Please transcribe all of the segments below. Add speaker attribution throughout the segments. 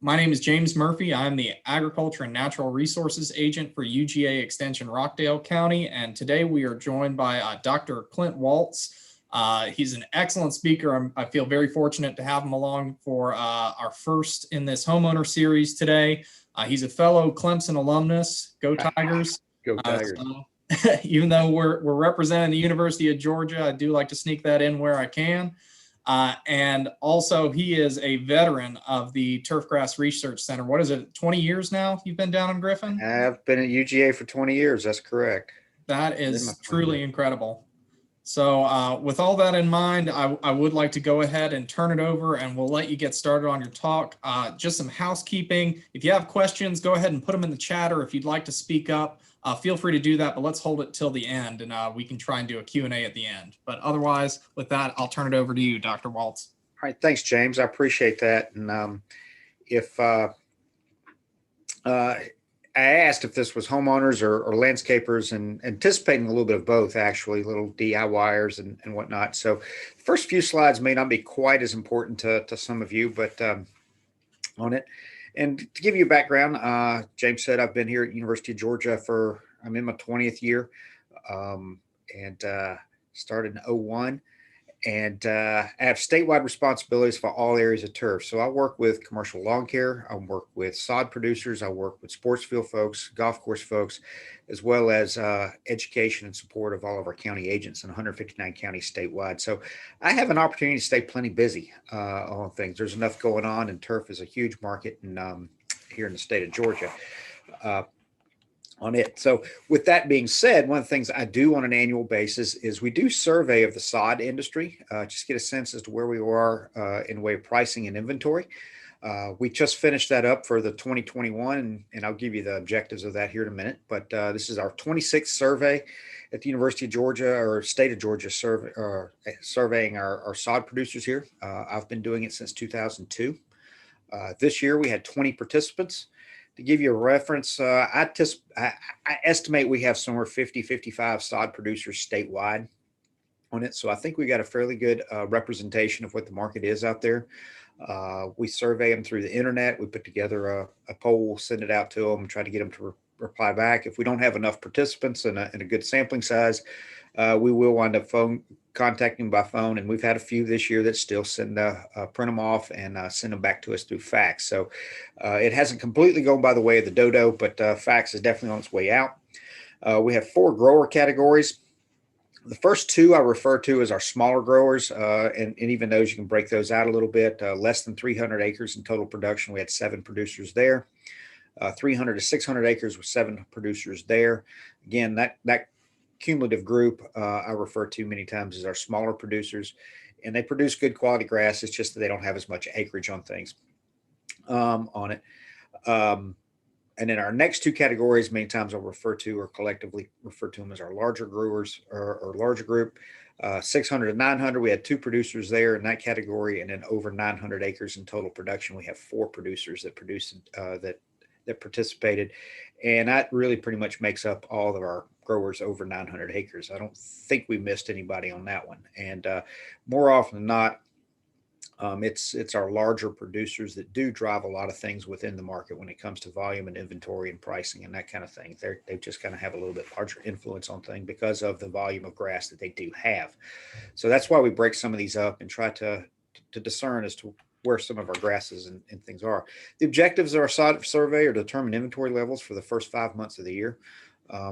Speaker 1: My name is James Murphy. I'm the Agriculture and Natural Resources Agent for UGA Extension Rockdale County, and today we are joined by Dr. Clint Waltz. He's an excellent speaker. I feel very fortunate to have him along for our first in this homeowner series today. He's a fellow Clemson alumnus. Go Tigers.
Speaker 2: Go Tigers.
Speaker 1: Even though we're representing the University of Georgia, I do like to sneak that in where I can. And also he is a veteran of the Turfgrass Research Center. What is it, 20 years now you've been down in Griffin?
Speaker 2: I've been at UGA for 20 years. That's correct.
Speaker 1: That is truly incredible. So with all that in mind, I would like to go ahead and turn it over and we'll let you get started on your talk. Just some housekeeping. If you have questions, go ahead and put them in the chat, or if you'd like to speak up, feel free to do that, but let's hold it till the end and we can try and do a Q&A at the end. But otherwise, with that, I'll turn it over to you, Dr. Waltz.
Speaker 2: All right, thanks, James. I appreciate that. And if I asked if this was homeowners or landscapers, and anticipating a little bit of both, actually, little DIYers and whatnot. So the first few slides may not be quite as important to some of you, but on it. And to give you a background, James said I've been here at University of Georgia I'm in my 20th year, and started in 2001. And I have statewide responsibilities for all areas of turf. So I work with commercial lawn care, I work with sod producers, I work with sports field folks, golf course folks, as well as education and support of all of our county agents in 159 counties statewide. So I have an opportunity to stay plenty busy on things. There's enough going on, and turf is a huge market here in the state of Georgia. On it. So with that being said, one of the things I do on an annual basis is we do survey of the sod industry, just get a sense as to where we are in the way of pricing and inventory. We just finished that up for the 2021, and I'll give you the objectives of that here in a minute. But this is our 26th survey at the University of Georgia, or state of Georgia, surveying our sod producers here. I've been doing it since 2002. This year we had 20 participants. To give you a reference, I estimate we have somewhere 50-55 sod producers statewide on it. So I think we got a fairly good representation of what the market is out there. We survey them through the internet. We put together a poll, send it out to them, try to get them to reply back. If we don't have enough participants and a good sampling size, we will wind up contacting by phone, and we've had a few this year that still print them off and send them back to us through fax. So it hasn't completely gone by the way of the dodo, but fax is definitely on its way out. We have 4 grower categories. The first 2 I refer to as our smaller growers, and even those, you can break those out a little bit. Less than 300 acres in total production, we had 7 producers there. 300 to 600 acres with 7 producers there. Again, that cumulative group I refer to many times as our smaller producers, and they produce good quality grass. It's just that they don't have as much acreage on things on it. And then our next 2 categories, many times I'll refer to, or collectively refer to them as our larger growers, or larger group. 600 to 900, we had 2 producers there in that category, and then over 900 acres in total production, we have 4 producers that that participated, and that really pretty much makes up all of our growers over 900 acres. I don't think we missed anybody on that one. And more often than not, it's our larger producers that do drive a lot of things within the market when it comes to volume and inventory and pricing and that kind of thing. They just kind of have a little bit larger influence on things because of the volume of grass that they do have. So that's why we break some of these up and try to discern as to where some of our grasses and things are. The objectives of our sod survey are to determine inventory levels for the first 5 months of the year,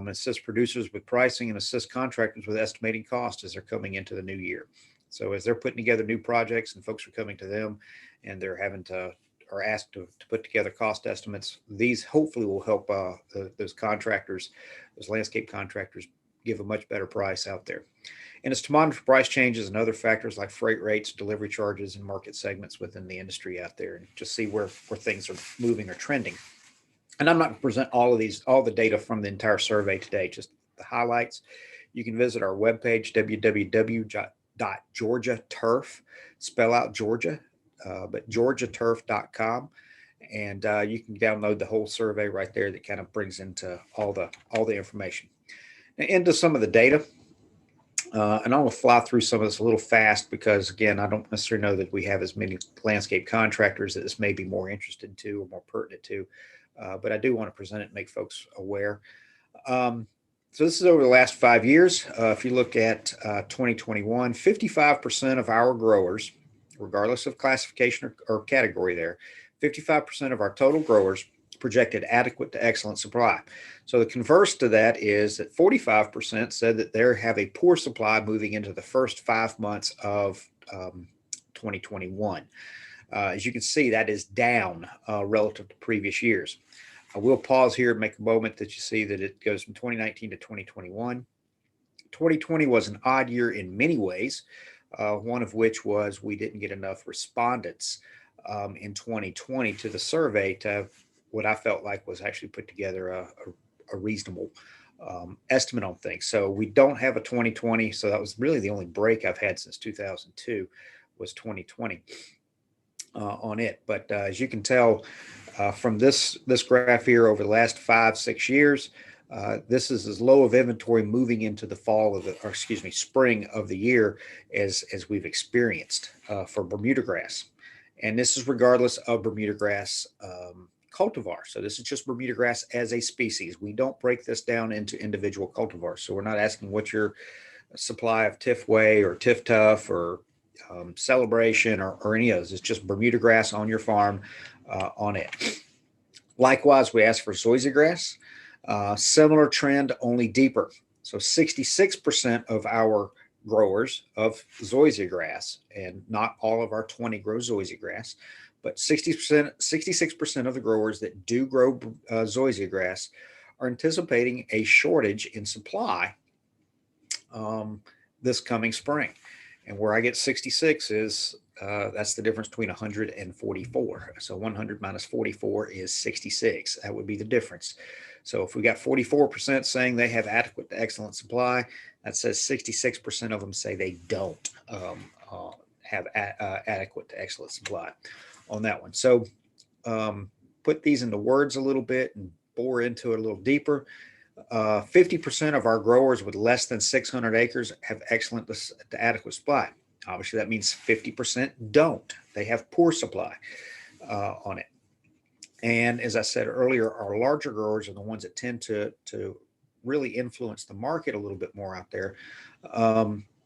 Speaker 2: assist producers with pricing, and assist contractors with estimating costs as they're coming into the new year. So as they're putting together new projects and folks are coming to them and they're asked to put together cost estimates, these hopefully will help those contractors, those landscape contractors, give a much better price out there. And it's to monitor price changes and other factors like freight rates, delivery charges, and market segments within the industry out there, and just see where things are moving or trending. And I'm not going to present all the data from the entire survey today, just the highlights. You can visit our webpage, www.georgiaturf, spell out Georgia, but georgiaturf.com. And you can download the whole survey right there that kind of brings into all the information. Now, into some of the data. And I'm going to fly through some of this a little fast because, again, I don't necessarily know that we have as many landscape contractors that this may be more interested to or more pertinent to, but I do want to present it and make folks aware. So this is over the last 5 years. If you look at 2021, 55% of our growers, regardless of classification or category there, 55% of our total growers projected adequate to excellent supply. So the converse to that is that 45% said that they have a poor supply moving into the first 5 months of 2021. As you can see, that is down relative to previous years. I will pause here and make a moment that you see that it goes from 2019 to 2021. 2020 was an odd year in many ways, one of which was we didn't get enough respondents in 2020 to the survey to what I felt like was actually put together a reasonable estimate on things. So we don't have a 2020. So that was really the only break I've had since 2002 was 2020 on it. But as you can tell from this graph here over the last 5-6 years, this is as low of inventory moving into the spring of the year as we've experienced for Bermuda grass. And this is regardless of Bermuda grass cultivar. So this is just Bermuda grass as a species. We don't break this down into individual cultivars. So we're not asking what's your supply of Tifway or Tif-Tuff or Celebration or any of those. It's just Bermuda grass on your farm on it. Likewise, we ask for zoysia grass. Similar trend, only deeper. So 66% of our growers of zoysia grass, and not all of our 20 grow zoysia grass, but 66% of the growers that do grow zoysia grass are anticipating a shortage in supply this coming spring. And where I get 66 is that's the difference between 100 and 44. So 100 minus 44 is 66. That would be the difference. So if we got 44% saying they have adequate to excellent supply, that says 66% of them say they don't have adequate to excellent supply on that one. So put these into words a little bit and bore into it a little deeper. 50% of our growers with less than 600 acres have excellent to adequate supply. Obviously, that means 50% don't. They have poor supply on it. And as I said earlier, our larger growers are the ones that tend to really influence the market a little bit more out there.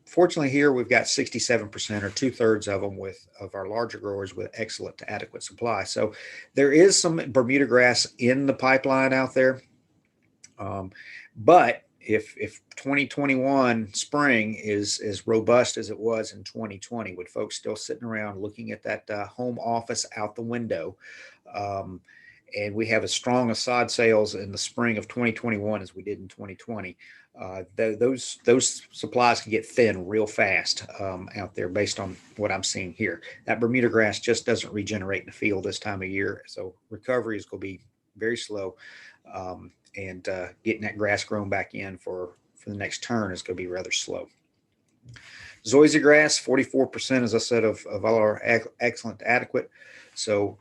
Speaker 2: Fortunately, here we've got 67% or 2/3 of them of our larger growers with excellent to adequate supply. So there is some Bermuda grass in the pipeline out there. But if 2021 spring is as robust as it was in 2020, with folks still sitting around looking at that home office out the window, and we have as strong a sod sales in the spring of 2021 as we did in 2020, those supplies can get thin real fast out there based on what I'm seeing here. That Bermuda grass just doesn't regenerate in the field this time of year, so recovery is going to be very slow. And getting that grass grown back in for the next turn is going to be rather slow. Zoysia grass, 44%, as I said, of all our excellent to adequate. So,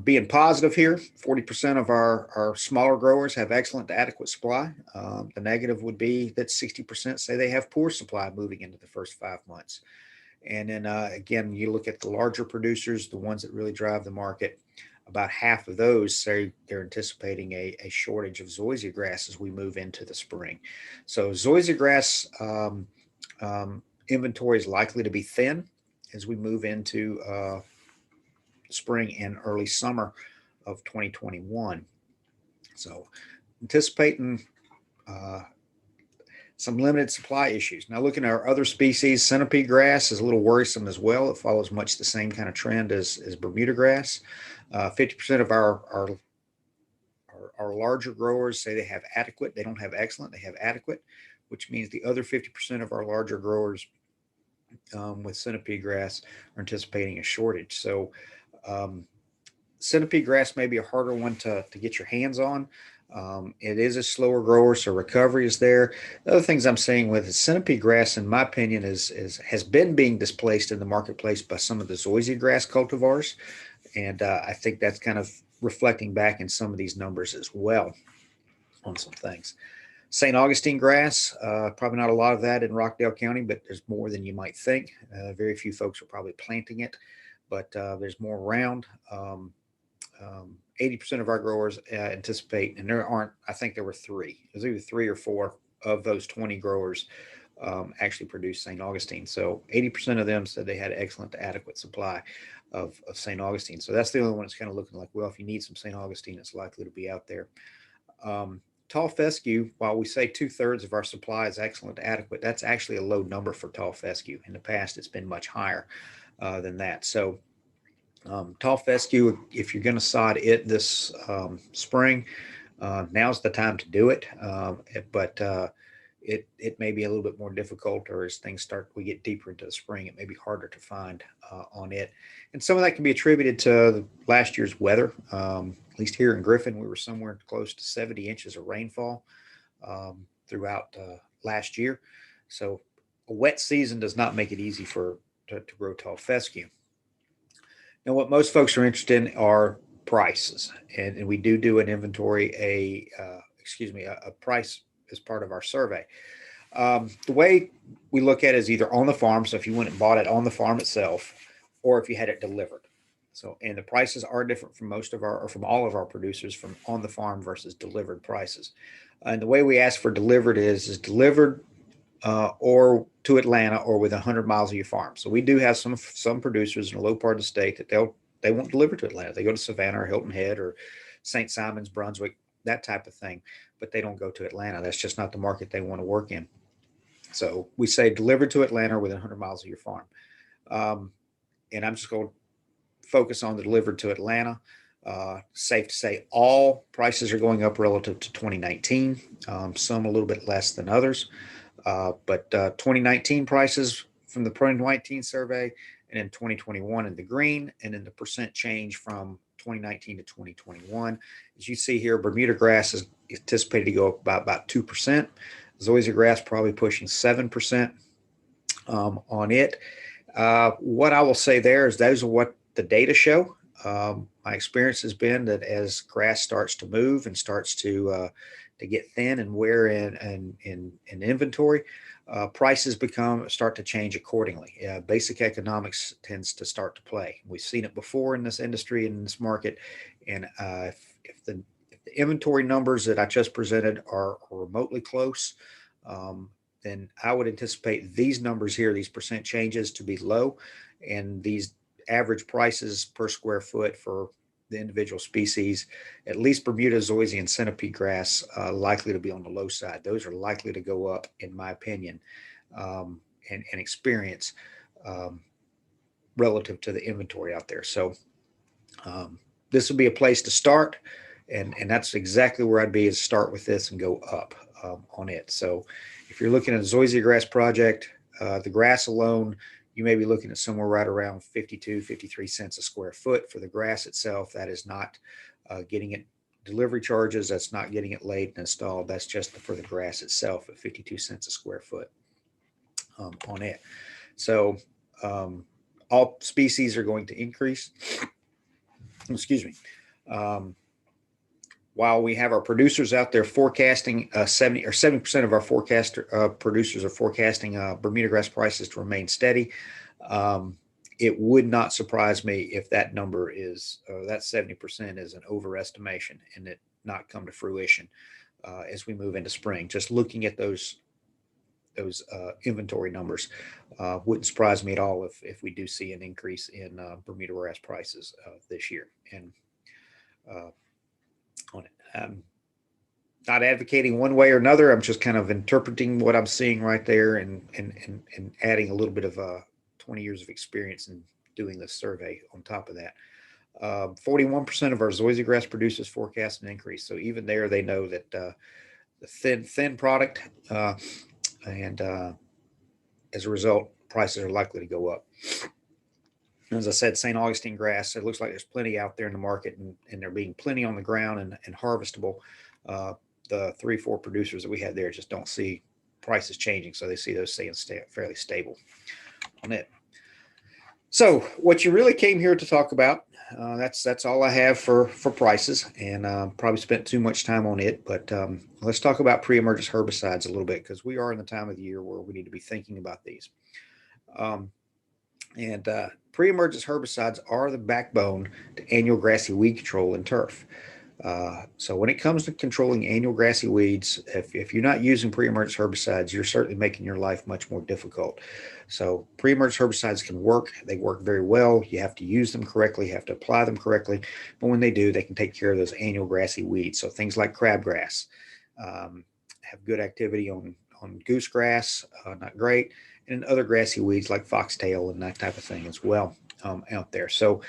Speaker 2: being positive here, 40% of our smaller growers have excellent to adequate supply. The negative would be that 60% say they have poor supply moving into the first 5 months. And then again, you look at the larger producers, the ones that really drive the market. About half of those say they're anticipating a shortage of zoysia grass as we move into the spring. So zoysia grass inventory is likely to be thin as we move into spring and early summer of 2021. So anticipating some limited supply issues. Now looking at our other species, centipede grass is a little worrisome as well. It follows much the same kind of trend as Bermuda grass. 50% of our larger growers say they have adequate. They don't have excellent, they have adequate, which means the other 50% of our larger growers with centipede grass are anticipating a shortage. So centipede grass may be a harder one to get your hands on. It is a slower grower, so recovery is there. The other things I'm seeing with centipede grass, in my opinion, has been being displaced in the marketplace by some of the zoysia grass cultivars. And I think that's kind of reflecting back in some of these numbers as well on some things. St. Augustine grass, probably not a lot of that in Rockdale County, but there's more than you might think. Very few folks are probably planting it, but there's more around. 80% of our growers anticipate, and there aren't, I think there were three. There's either 3 or 4 of those 20 growers actually produce St. Augustine. So 80% of them said they had excellent to adequate supply of St. Augustine. So that's the only one that's kind of looking like, well, if you need some St. Augustine, it's likely to be out there. Tall fescue, while we say 2/3 of our supply is excellent to adequate, that's actually a low number for tall fescue. In the past, it's been much higher than that. So tall fescue, if you're going to sod it this spring, now's the time to do it. But it may be a little bit more difficult, or as things we get deeper into the spring, it may be harder to find on it. And some of that can be attributed to last year's weather. At least here in Griffin, we were somewhere close to 70 inches of rainfall throughout last year. So a wet season does not make it easy to grow tall fescue. Now, what most folks are interested in are prices, and we do an inventory, a price as part of our survey. The way we look at it is either on the farm, so if you went and bought it on the farm itself, or if you had it delivered. So, and the prices are different from from all of our producers, from on the farm versus delivered prices. And the way we ask for delivered is delivered or to Atlanta or within 100 miles of your farm. So we do have some producers in a low part of the state that they won't deliver to Atlanta. They go to Savannah or Hilton Head or St. Simons, Brunswick, that type of thing, but they don't go to Atlanta. That's just not the market they want to work in. So we say delivered to Atlanta or within 100 miles of your farm. And I'm just going to focus on the delivered to Atlanta. Safe to say all prices are going up relative to 2019, some a little bit less than others. But 2019 prices from the 2019 survey, and in 2021 in the green, and then the percent change from 2019 to 2021. As you see here, Bermuda grass is anticipated to go up about 2%. Zoysia grass probably pushing 7% on it. What I will say there is those are what the data show. My experience has been that as grass starts to move and starts to get thin and wear in inventory, prices start to change accordingly. Basic economics tends to start to play. We've seen it before in this industry and in this market. And if the inventory numbers that I just presented are remotely close, then I would anticipate these numbers here, these percent changes, to be low, and these average prices per square foot for the individual species, at least Bermuda, Zoysia, and centipede grass, likely to be on the low side. Those are likely to go up, in my opinion, and experience relative to the inventory out there. So this would be a place to start, and that's exactly where I'd be, is start with this and go up on it. So if you're looking at a Zoysia grass project, the grass alone, you may be looking at somewhere right around 53 cents a square foot for the grass itself. That is not getting it delivery charges. That's not getting it laid and installed. That's just for the grass itself at 52 cents a square foot on it. So all species are going to increase. Excuse me. While we have our producers out there forecasting 70% of our producers are forecasting Bermuda grass prices to remain steady, it would not surprise me if that number is that 70% is an overestimation and it not come to fruition as we move into spring. Just looking at those inventory numbers wouldn't surprise me at all if we do see an increase in Bermuda grass prices this year. And on it. Not advocating one way or another. I'm just kind of interpreting what I'm seeing right there and adding a little bit of 20 years of experience in doing this survey on top of that. 41% of our Zoysia grass producers forecast an increase. So even there, they know that the thin product and as a result, prices are likely to go up. As I said, St. Augustine grass, it looks like there's plenty out there in the market, and there being plenty on the ground and harvestable. The 3-4 producers that we had there just don't see prices changing, so they see those staying fairly stable on it. So what you really came here to talk about That's all I have for prices, and probably spent too much time on it. But let's talk about pre-emergence herbicides a little bit, because we are in the time of the year where we need to be thinking about these. And pre-emergence herbicides are the backbone to annual grassy weed control in turf. So when it comes to controlling annual grassy weeds, if you're not using pre-emergence herbicides, you're certainly making your life much more difficult. So pre-emergence herbicides can work. They work very well. You have to use them correctly. You have to apply them correctly. But when they do, they can take care of those annual grassy weeds. So things like crabgrass have good activity on goosegrass, not great, and other grassy weeds like foxtail and that type of thing as well. Out there. So,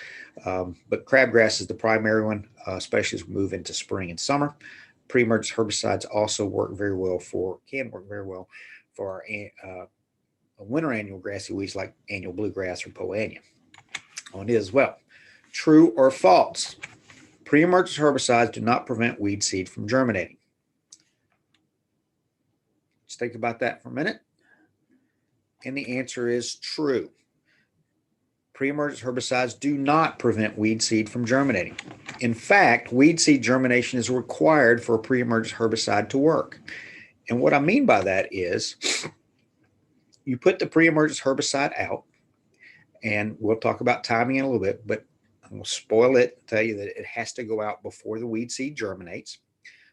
Speaker 2: but crabgrass is the primary one, especially as we move into spring and summer. Pre-emergence herbicides also can work very well for our winter annual grassy weeds like annual bluegrass or poania. On it as well. True or false? Pre-emergence herbicides do not prevent weed seed from germinating. Just think about that for a minute. And the answer is true. Pre-emergence herbicides do not prevent weed seed from germinating. In fact, weed seed germination is required for a pre-emergence herbicide to work. And what I mean by that is you put the pre-emergence herbicide out, and we'll talk about timing in a little bit, but I'm going to spoil it, tell you that it has to go out before the weed seed germinates.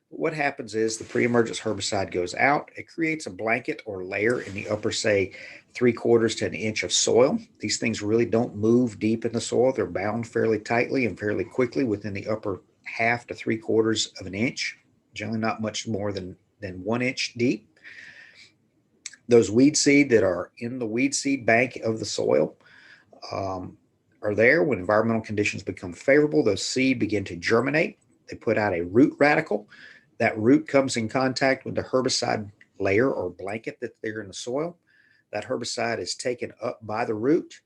Speaker 2: But what happens is the pre-emergence herbicide goes out. It creates a blanket or layer in the upper, say, 3/4 to an inch of soil. These things really don't move deep in the soil. They're bound fairly tightly and fairly quickly within the upper 1/2 to 3/4 of an inch, generally not much more than 1 inch deep. Those weed seed that are in the weed seed bank of the soil are there when environmental conditions become favorable. Those seed begin to germinate. They put out a root radical. That root comes in contact with the herbicide layer or blanket that's there in the soil. That herbicide is taken up by the root.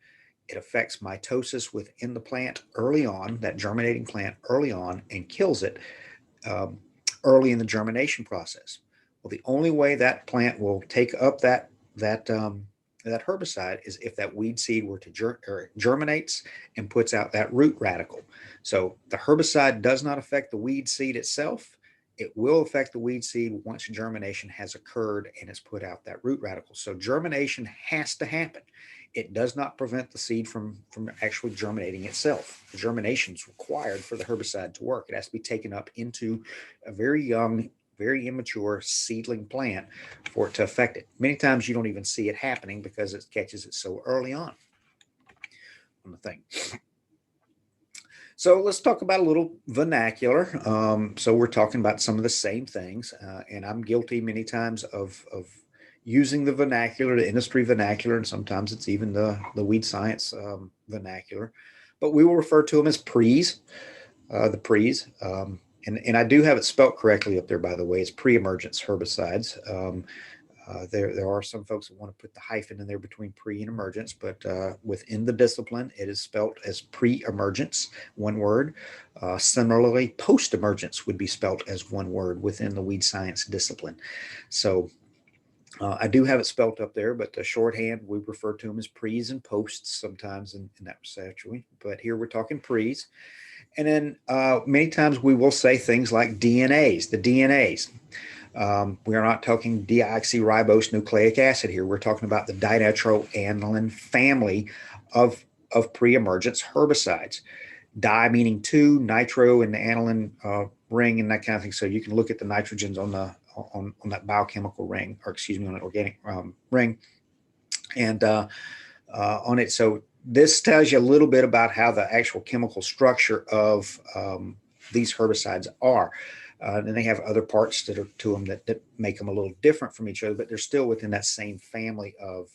Speaker 2: It affects mitosis within the plant early on, that germinating plant early on, and kills it early in the germination process. Well, the only way that plant will take up that herbicide is if that weed seed were to germinates and puts out that root radical. So the herbicide does not affect the weed seed itself. It will affect the weed seed once germination has occurred and it's put out that root radical. So germination has to happen. It does not prevent the seed from actually germinating itself. The germination is required for the herbicide to work. It has to be taken up into a very young, very immature seedling plant for it to affect it. Many times you don't even see it happening because it catches it so early on the thing. So let's talk about a little vernacular. So we're talking about some of the same things, and I'm guilty many times of using the vernacular, the industry vernacular, and sometimes it's even the weed science vernacular. But we will refer to them as prees, the prees. And I do have it spelt correctly up there, by the way. It's pre-emergence herbicides. There are some folks that want to put the hyphen in there between pre and emergence, but within the discipline, it is spelt as pre-emergence, one word. Similarly, post-emergence would be spelt as one word within the weed science discipline. So I do have it spelt up there, but the shorthand, we refer to them as prees and posts sometimes in that research. But here we're talking prees. And then many times we will say things like DNAs, the DNAs. We are not talking deoxyribose nucleic acid here. We're talking about the dinitroaniline family of pre-emergence herbicides. Di meaning two, nitro and the aniline ring and that kind of thing. So you can look at the nitrogens on that biochemical ring, or excuse me, on an organic ring, and on it. So this tells you a little bit about how the actual chemical structure of these herbicides are. And they have other parts that are to them that make them a little different from each other, but they're still within that same family of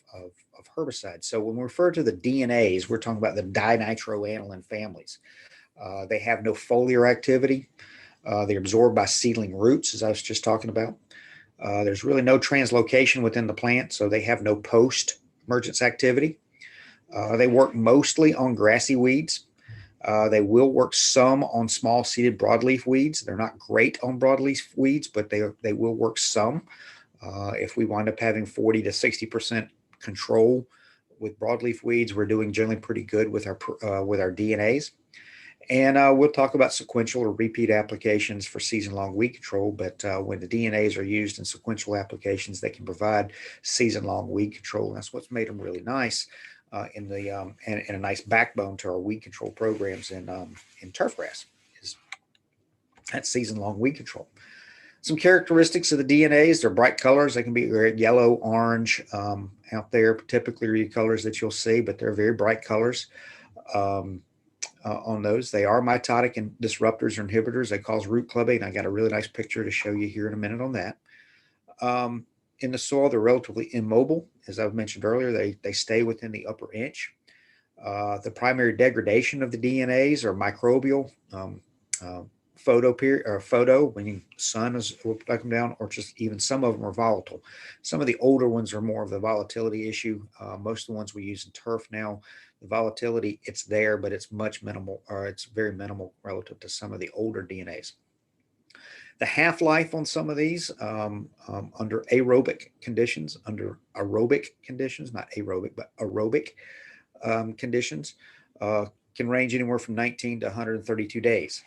Speaker 2: herbicides. So when we refer to the DNAs, we're talking about the dinitroaniline families. They have no foliar activity. They're absorbed by seedling roots, as I was just talking about. There's really no translocation within the plant, so they have no post-emergence activity. They work mostly on grassy weeds. They will work some on small seeded broadleaf weeds. They're not great on broadleaf weeds, but they will work some. If we wind up having 40 to 60% control with broadleaf weeds, we're doing generally pretty good with our DNAs. And we'll talk about sequential or repeat applications for season-long weed control. But when the DNAs are used in sequential applications, they can provide season-long weed control. And that's what's made them really nice and a nice backbone to our weed control programs in turfgrass is that season-long weed control. Some characteristics of the DNAs, they're bright colors. They can be yellow, orange out there, typically are the colors that you'll see, but they're very bright colors. On those. They are mitotic and disruptors or inhibitors. They cause root clubbing. I got a really nice picture to show you here in a minute on that. In the soil, they're relatively immobile. As I've mentioned earlier, they stay within the upper inch. The primary degradation of the DNAs are microbial, photo when the sun will break them down, or just even some of them are volatile. Some of the older ones are more of the volatility issue. Most of the ones we use in turf now, the volatility, it's there, but it's much minimal, or it's very minimal relative to some of the older DNAs. The half-life on some of these under aerobic conditions, not aerobic, but aerobic conditions, can range anywhere from 19 to 132 days.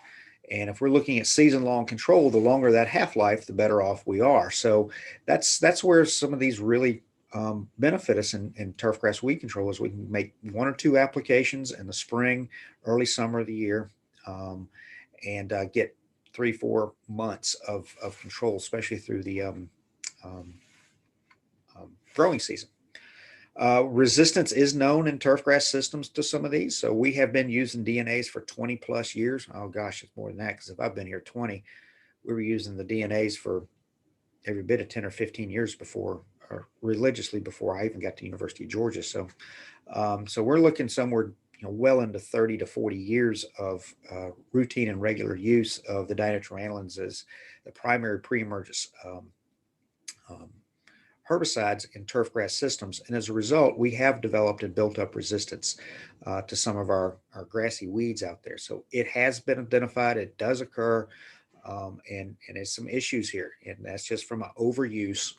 Speaker 2: And if we're looking at season-long control, the longer that half-life, the better off we are. So that's where some of these really benefit us in turfgrass weed control, is we can make 1 or 2 applications in the spring, early summer of the year, and get 3-4 months of control, especially through the growing season. Resistance is known in turfgrass systems to some of these. So we have been using DNAs for 20 plus years. Oh gosh, it's more than that, because if I've been here 20, we were using the DNAs for every bit of 10 or 15 years before, or religiously before I even got to University of Georgia. So so we're looking somewhere well into 30 to 40 years of routine and regular use of the dinitroanilins as the primary pre-emergence herbicides in turfgrass systems. And as a result, we have developed and built up resistance to some of our grassy weeds out there. So it has been identified, it does occur, and there's some issues here. And that's just from an overuse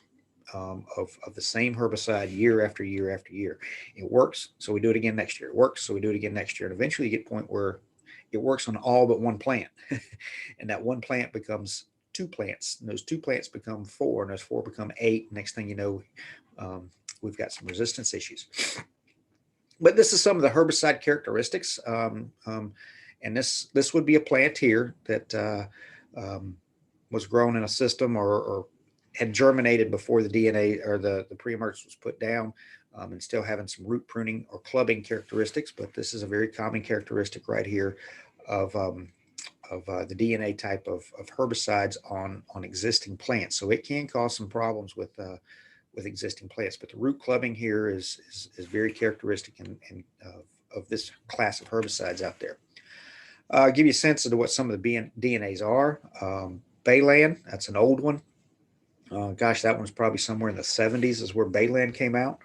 Speaker 2: of the same herbicide year after year after year. It works, so we do it again next year. It works, so we do it again next year. And eventually you get to a point where it works on all but one plant. And that one plant becomes 2 plants, and those 2 plants become 4, and those 4 become 8. Next thing you know, we've got some resistance issues. But this is some of the herbicide characteristics, and this would be a plant here that was grown in a system or had germinated before the DNA or the pre-emergence was put down, and still having some root pruning or clubbing characteristics. But this is a very common characteristic right here of the DNA type of herbicides on existing plants. So it can cause some problems with existing plants. But the root clubbing here is very characteristic of this class of herbicides out there. Give you a sense of what some of the DNAs are. Bayland, that's an old one. Gosh, that one's probably somewhere in the 70s is where Bayland came out.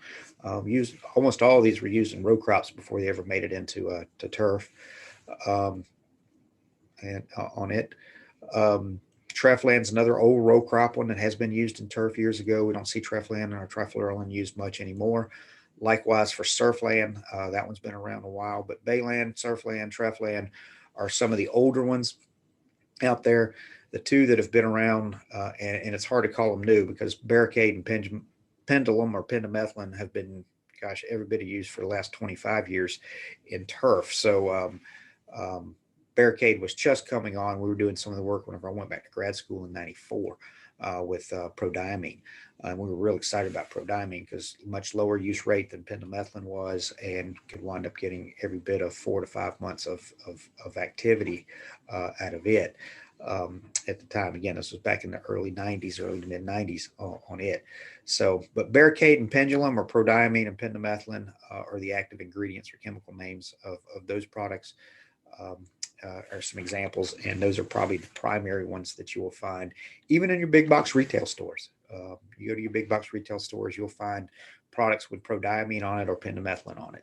Speaker 2: Almost all of these were used in row crops before they ever made it into to turf. And on it. Treflan's another old row crop one that has been used in turf years ago. We don't see Treflan or trifluralin used much anymore. Likewise for Surfland, that one's been around a while. But Bayland, Surfland, Treflan are some of the older ones out there. The 2 that have been around, and it's hard to call them new, because Barricade and Pendulum or Pendimethalin have been, gosh, every bit of use for the last 25 years in turf. So Barricade was just coming on. We were doing some of the work whenever I went back to grad school in '94 with prodiamine. And we were real excited about prodiamine because much lower use rate than pendimethalin was, and could wind up getting every bit of 4 to 5 months of activity out of it at the time. Again, this was back in the early 90s, early to mid 90s on it. So, but Barricade and Pendulum, or prodiamine and pendimethalin, are the active ingredients or chemical names of those products. Are some examples, and those are probably the primary ones that you will find even in your big box retail stores. You go to your big box retail stores, you'll find products with prodiamine on it or pendimethalin on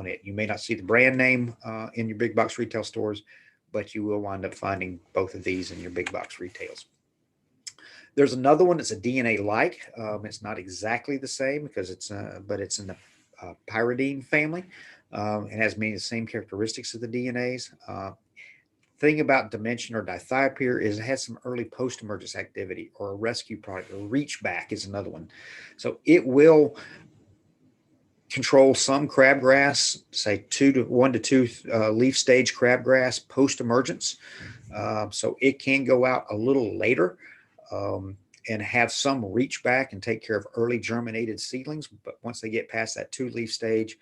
Speaker 2: it. You may not see the brand name in your big box retail stores, but you will wind up finding both of these in your big box retails. There's another one that's a DNA like. It's not exactly the same because but it's in the pyridine family. It has many of the same characteristics of the DNAs. Thing about dimension or dithiopyr is it has some early post-emergence activity, or a rescue product, or reach back is another one. So it will control some crabgrass, say 1 to 2 leaf stage crabgrass post-emergence. So it can go out a little later and have some reach back and take care of early germinated seedlings. But once they get past that 2 leaf stage,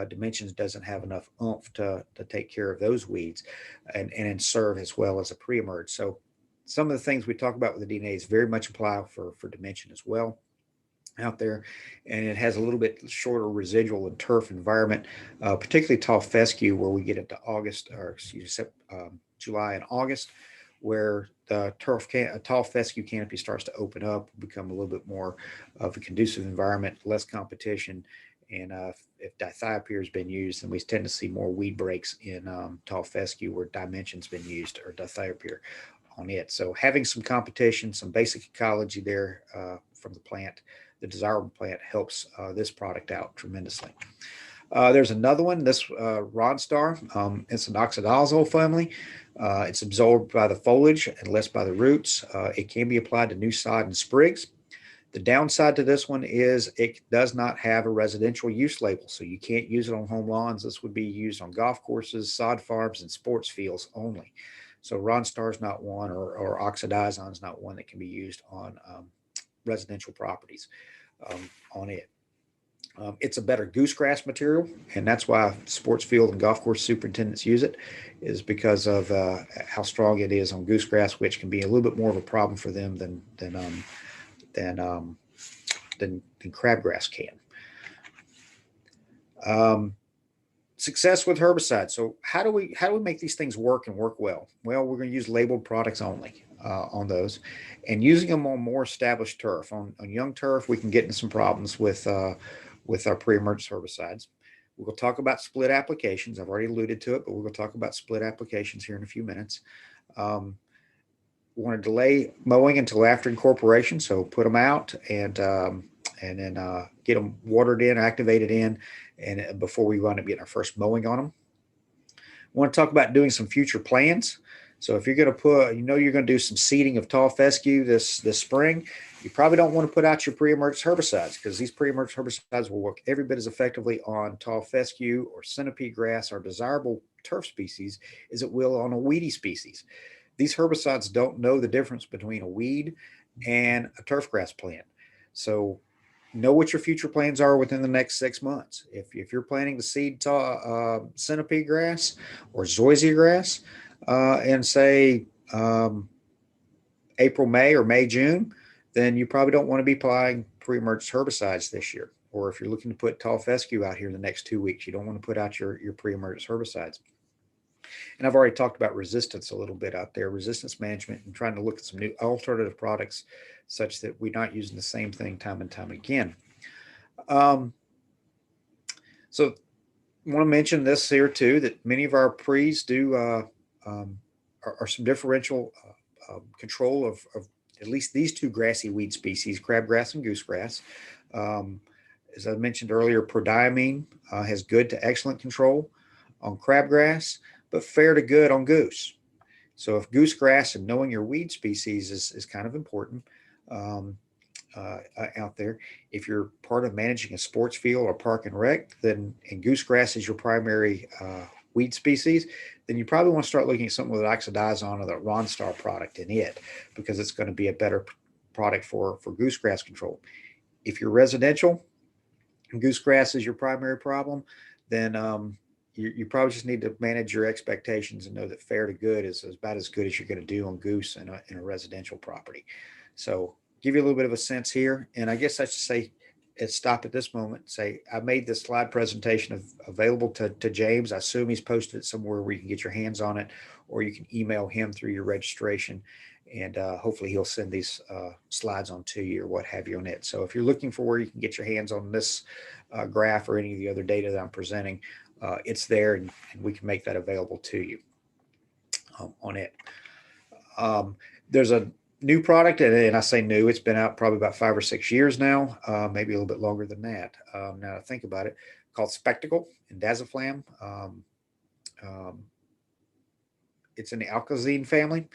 Speaker 2: Dimensions doesn't have enough oomph to take care of those weeds and serve as well as a pre-emerge. So some of the things we talk about with the DNAs very much apply for Dimension as well out there. And it has a little bit shorter residual and turf environment, particularly tall fescue, where we get into August, or excuse me, July and August, where the tall fescue canopy starts to open up, become a little bit more of a conducive environment, less competition. And if dithiopyr has been used, then we tend to see more weed breaks in tall fescue where Dimension's been used, or dithiopyr on it. So having some competition, some basic ecology there from the plant, the desirable plant, helps this product out tremendously. There's another one, this Ronstar. It's an oxidazole family. It's absorbed by the foliage and less by the roots. It can be applied to new sod and sprigs. The downside to this one is it does not have a residential use label, so you can't use it on home lawns. This would be used on golf courses, sod farms, and sports fields only. So Ronstar is not one, or oxidazone is not one that can be used on residential properties on it. It's a better goosegrass material, and that's why sports field and golf course superintendents use it, is because of how strong it is on goosegrass, which can be a little bit more of a problem for them than crabgrass can. Success with herbicides. So how do we make these things work and work well? Well, we're going to use labeled products only on those, and using them on more established turf. On young turf, we can get into some problems with our pre-emergence herbicides. We're going to talk about split applications. I've already alluded to it, but we're going to talk about split applications here in a few minutes. We want to delay mowing until after incorporation, so put them out and then get them watered in, activated in, and before we wind up getting our first mowing on them. We want to talk about doing some future plans. So if you're going to you're going to do some seeding of tall fescue this spring, you probably don't want to put out your pre-emergence herbicides, because these pre-emergence herbicides will work every bit as effectively on tall fescue or centipede grass, or desirable turf species, as it will on a weedy species. These herbicides don't know the difference between a weed and a turfgrass plant. So know what your future plans are within the next 6 months. If you're planning to seed centipede grass or zoysia grass in, say, April, May, or May, June, then you probably don't want to be applying pre-emergence herbicides this year. Or if you're looking to put tall fescue out here in the next 2 weeks, you don't want to put out your pre-emergence herbicides. And I've already talked about resistance a little bit out there, resistance management, and trying to look at some new alternative products such that we're not using the same thing time and time again. So I want to mention this here too, that many of our pre's do are some differential control of at least these 2 grassy weed species, crabgrass and goosegrass. As I mentioned earlier, prodiamine has good to excellent control on crabgrass, but fair to good on goose. So if goosegrass, and knowing your weed species is kind of important out there. If you're part of managing a sports field or park and rec, and goosegrass is your primary weed species, then you probably want to start looking at something with oxidazone or the Ronstar product in it, because it's going to be a better product for goosegrass control. If you're residential and goosegrass is your primary problem, then you probably just need to manage your expectations and know that fair to good is about as good as you're going to do on goose in a residential property. So give you a little bit of a sense here. And I guess I should say, stop at this moment, say I made this slide presentation available to James. I assume he's posted it somewhere where you can get your hands on it, or you can email him through your registration, and hopefully he'll send these slides on to you or what have you on it. So if you're looking for where you can get your hands on this graph or any of the other data that I'm presenting, it's there, and we can make that available to you on it. There's a new product, and I say new, it's been out probably about 5 or 6 years now, maybe a little bit longer than that, now that I think about it. called Spectacle and Dazaflam. It's in the alkazine family.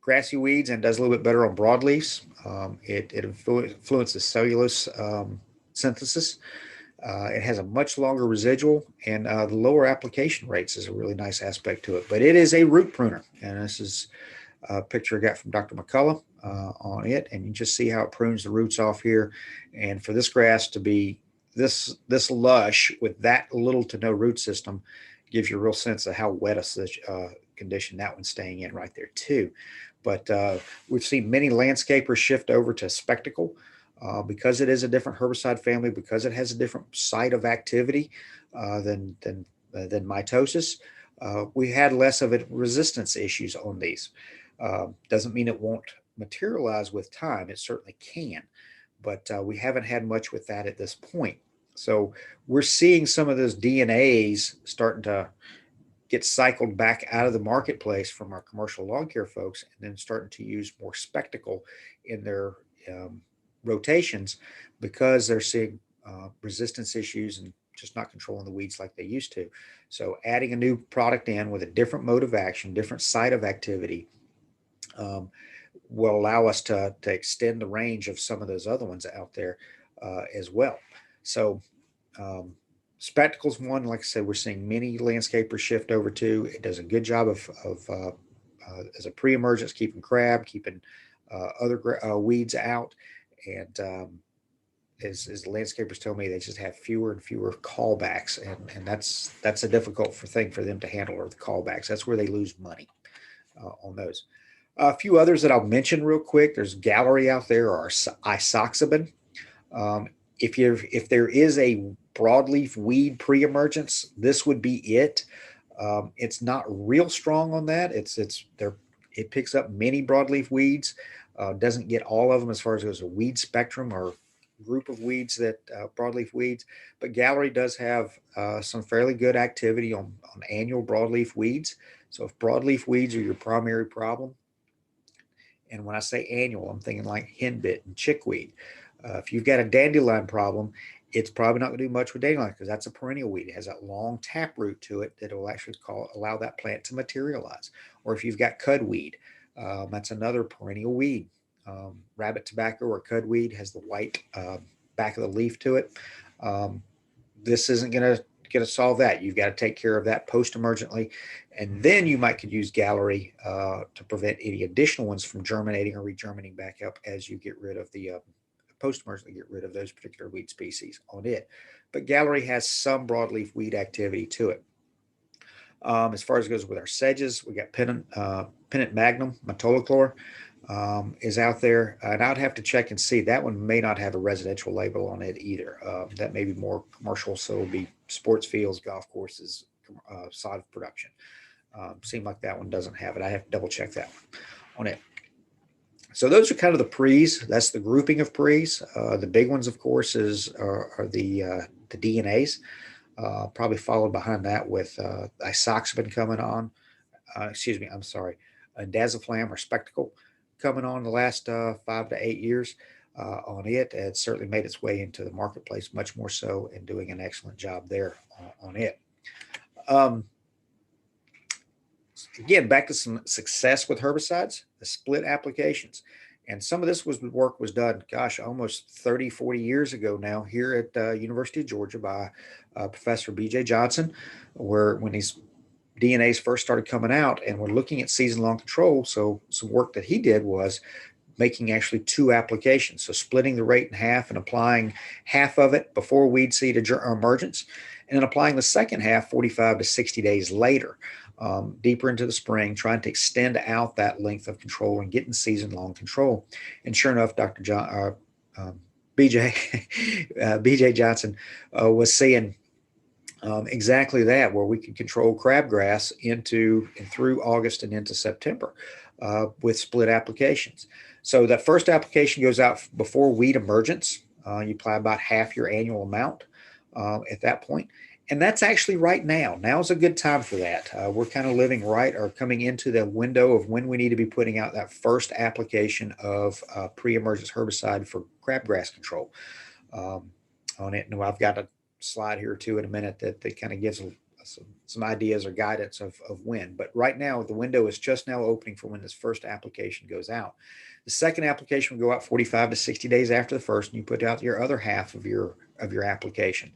Speaker 2: Grassy weeds, and does a little bit better on broadleafs. It influences cellulose synthesis. It has a much longer residual, and the lower application rates is a really nice aspect to it. But it is a root pruner, and this is a picture I got from Dr. McCullough on it, and you just see how it prunes the roots off here. And for this grass to be this lush with that little to no root system gives you a real sense of how wet a condition that one's staying in right there too. But we've seen many landscapers shift over to Spectacle because it is a different herbicide family, because it has a different site of activity than mitosis. We had less of it resistance issues on these. Doesn't mean it won't materialize with time. It certainly can, but we haven't had much with that at this point. So we're seeing some of those DNAs starting to get cycled back out of the marketplace from our commercial lawn care folks, and then starting to use more Spectacle in their rotations because they're seeing resistance issues and just not controlling the weeds like they used to. So adding a new product in with a different mode of action, different site of activity, will allow us to extend the range of some of those other ones out there as well. So Spectacle's one, like I said, we're seeing many landscapers shift over to. It does a good job of as a pre-emergence, keeping crab, keeping other weeds out. And as the landscapers tell me, they just have fewer and fewer callbacks. And that's a difficult thing for them to handle, are the callbacks. That's where they lose money on those. A few others that I'll mention real quick. There's Gallery out there, or isoxaben. If there is a broadleaf weed pre-emergence, this would be it. It's not real strong on that. It picks up many broadleaf weeds, doesn't get all of them as far as there's a weed spectrum or group of weeds that broadleaf weeds. But Gallery does have some fairly good activity on annual broadleaf weeds. So if broadleaf weeds are your primary problem, and when I say annual, I'm thinking like henbit and chickweed. If you've got a dandelion problem, it's probably not going to do much with dandelion because that's a perennial weed. It has that long taproot to it that will actually allow that plant to materialize. Or if you've got cudweed, that's another perennial weed. Rabbit tobacco or cudweed has the white back of the leaf to it. This isn't going to solve that. You've got to take care of that post-emergently, and then you could use Gallery to prevent any additional ones from germinating or regerminating back up as you get rid of the post-emergently get rid of those particular weed species on it. But Gallery has some broadleaf weed activity to it. As far as it goes with our sedges, we got Pennant Magnum, Metolachlor is out there, and I'd have to check and see. That one may not have a residential label on it either. That may be more commercial, so it'll be sports fields, golf courses, sod production. Seemed like that one doesn't have it. I have to double check that one on it. So those are kind of the pre's. That's the grouping of pre's. The big ones, of course, are the DNAs. Probably followed behind that with isoxaben coming on. Dazaflam or Spectacle coming on the last 5 to 8 years on it. It's certainly made its way into the marketplace much more so, and doing an excellent job there on it. Again, back to some success with herbicides, the split applications. And some of this work was done, gosh, almost 30, 40 years ago now here at University of Georgia by Professor B.J. Johnson, when these DNAs first started coming out and we're looking at season-long control. So some work that he did was making actually 2 applications. So splitting the rate in half and applying half of it before weed seed emergence, and then applying the second half 45 to 60 days later. Deeper into the spring, trying to extend out that length of control and getting season-long control. And sure enough, BJ Johnson was seeing exactly that, where we could control crabgrass through August and into September with split applications. So that first application goes out before weed emergence. You apply about half your annual amount at that point. And that's actually right now. Now's a good time for that. We're kind of living right or coming into the window of when we need to be putting out that first application of pre-emergence herbicide for crabgrass control on it. And I've got slide here or two in a minute that kind of gives some ideas or guidance of when. But right now, the window is just now opening for when this first application goes out. The second application will go out 45 to 60 days after the first, and you put out your other half of your application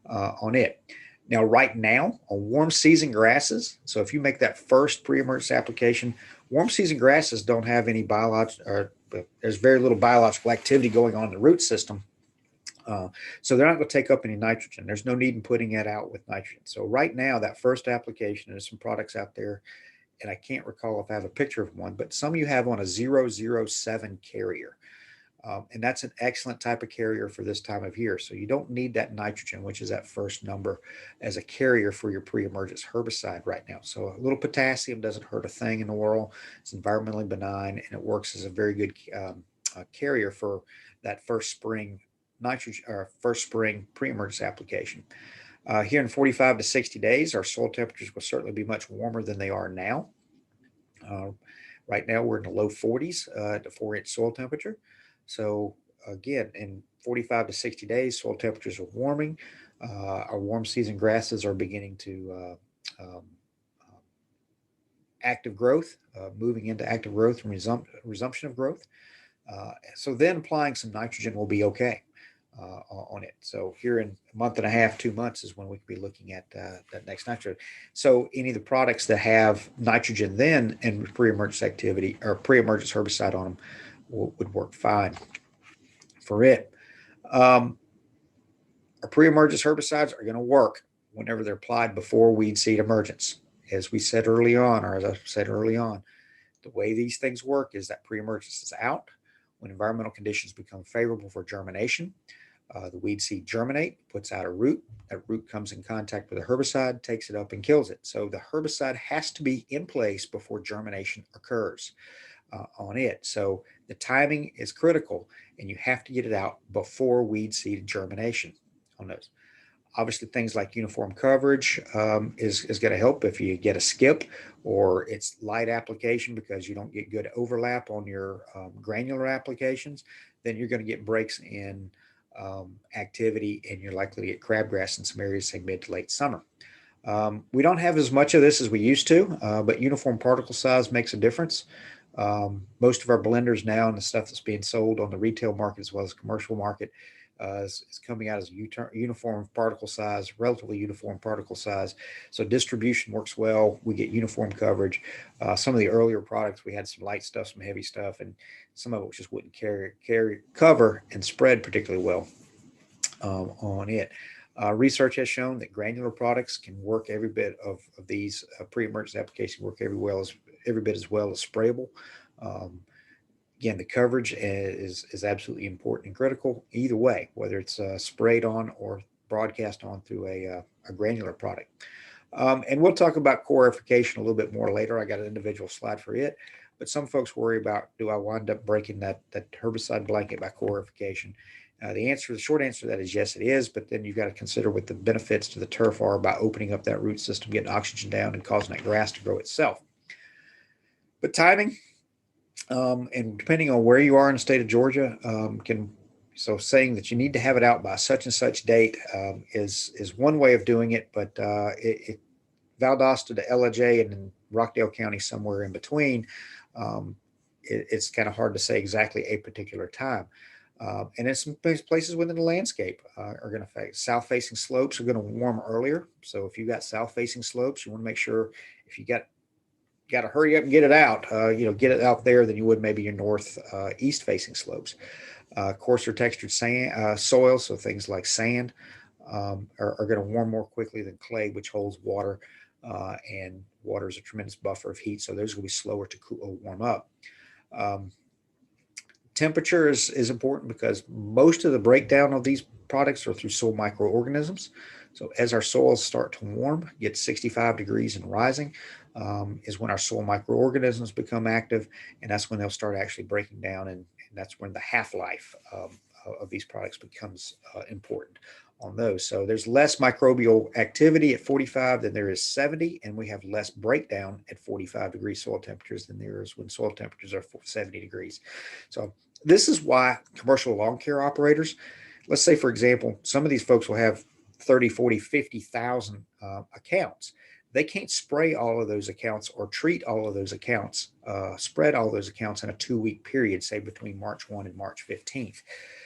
Speaker 2: on it. Now, right now, on warm season grasses, so if you make that first pre-emergence application, warm season grasses don't have any there's very little biological activity going on in the root system. So they're not going to take up any nitrogen. There's no need in putting that out with nitrogen. So right now, that first application, there's some products out there, and I can't recall if I have a picture of one, but some you have on a 007 carrier. And that's an excellent type of carrier for this time of year. So you don't need that nitrogen, which is that first number, as a carrier for your pre-emergence herbicide right now. So a little potassium doesn't hurt a thing in the world. It's environmentally benign, and it works as a very good carrier for that first spring nitrogen or first spring pre-emergence application. Here in 45 to 60 days, our soil temperatures will certainly be much warmer than they are now. Right now, we're in the low 40s at the 4-inch soil temperature. So again, in 45 to 60 days, soil temperatures are warming. Our warm season grasses are beginning to active growth, moving into active growth and resumption of growth. So then applying some nitrogen will be okay on it. So here in a month and a half, 2 months is when we could be looking at that next nitrogen. So any of the products that have nitrogen then and pre-emergence activity or pre-emergence herbicide on them would work fine for it. Our pre-emergence herbicides are going to work whenever they're applied before weed seed emergence. As we said early on, or as I said early on, the way these things work is that pre-emergence is out when environmental conditions become favorable for germination. The weed seed germinate, puts out a root. That root comes in contact with a herbicide, takes it up and kills it. So the herbicide has to be in place before germination occurs on it. So the timing is critical, and you have to get it out before weed seed germination on those. Obviously, things like uniform coverage is going to help if you get a skip or it's light application because you don't get good overlap on your granular applications. Then you're going to get breaks in activity, and you're likely to get crabgrass in some areas, say mid to late summer. We don't have as much of this as we used to, but uniform particle size makes a difference. Most of our blenders now and the stuff that's being sold on the retail market as well as commercial market is coming out as uniform particle size, relatively uniform particle size. So distribution works well. We get uniform coverage. Some of the earlier products, we had some light stuff, some heavy stuff, and some of it just wouldn't cover and spread particularly well on it. Research has shown that granular products can work every bit of these pre-emergence applications work every bit as well as sprayable. Again, the coverage is absolutely important and critical either way, whether it's sprayed on or broadcast on through a granular product. And we'll talk about chlorification a little bit more later. I got an individual slide for it, but some folks worry about, do I wind up breaking that herbicide blanket by chlorification? The short answer to that is yes, it is, but then you've got to consider what the benefits to the turf are by opening up that root system, getting oxygen down, and causing that grass to grow itself. But timing, and depending on where you are in the state of Georgia, so saying that you need to have it out by such and such date is one way of doing it, but Valdosta to LJ and in Rockdale County, somewhere in between, it's kind of hard to say exactly a particular time. And in some places within the landscape are going to affect. South-facing slopes are going to warm earlier. So if you've got south-facing slopes, you want to make sure if you got to hurry up and get it out, get it out there than you would maybe your east-facing slopes. Coarser textured soil, so things like sand, are going to warm more quickly than clay, which holds water, and water is a tremendous buffer of heat, so those will be slower to warm up. Temperature is important because most of the breakdown of these products are through soil microorganisms. So as our soils start to warm, get 65 degrees and rising, is when our soil microorganisms become active, and that's when they'll start actually breaking down, and that's when the half-life of these products becomes important on those. So there's less microbial activity at 45 than there is 70, and we have less breakdown at 45 degree soil temperatures than there is when soil temperatures are 70 degrees. So this is why commercial lawn care operators, let's say, for example, some of these folks will have 30, 40, 50,000 accounts. They can't spray all of those accounts or treat all of those accounts, spread all those accounts in a 2-week period, say between March 1 and March 15th.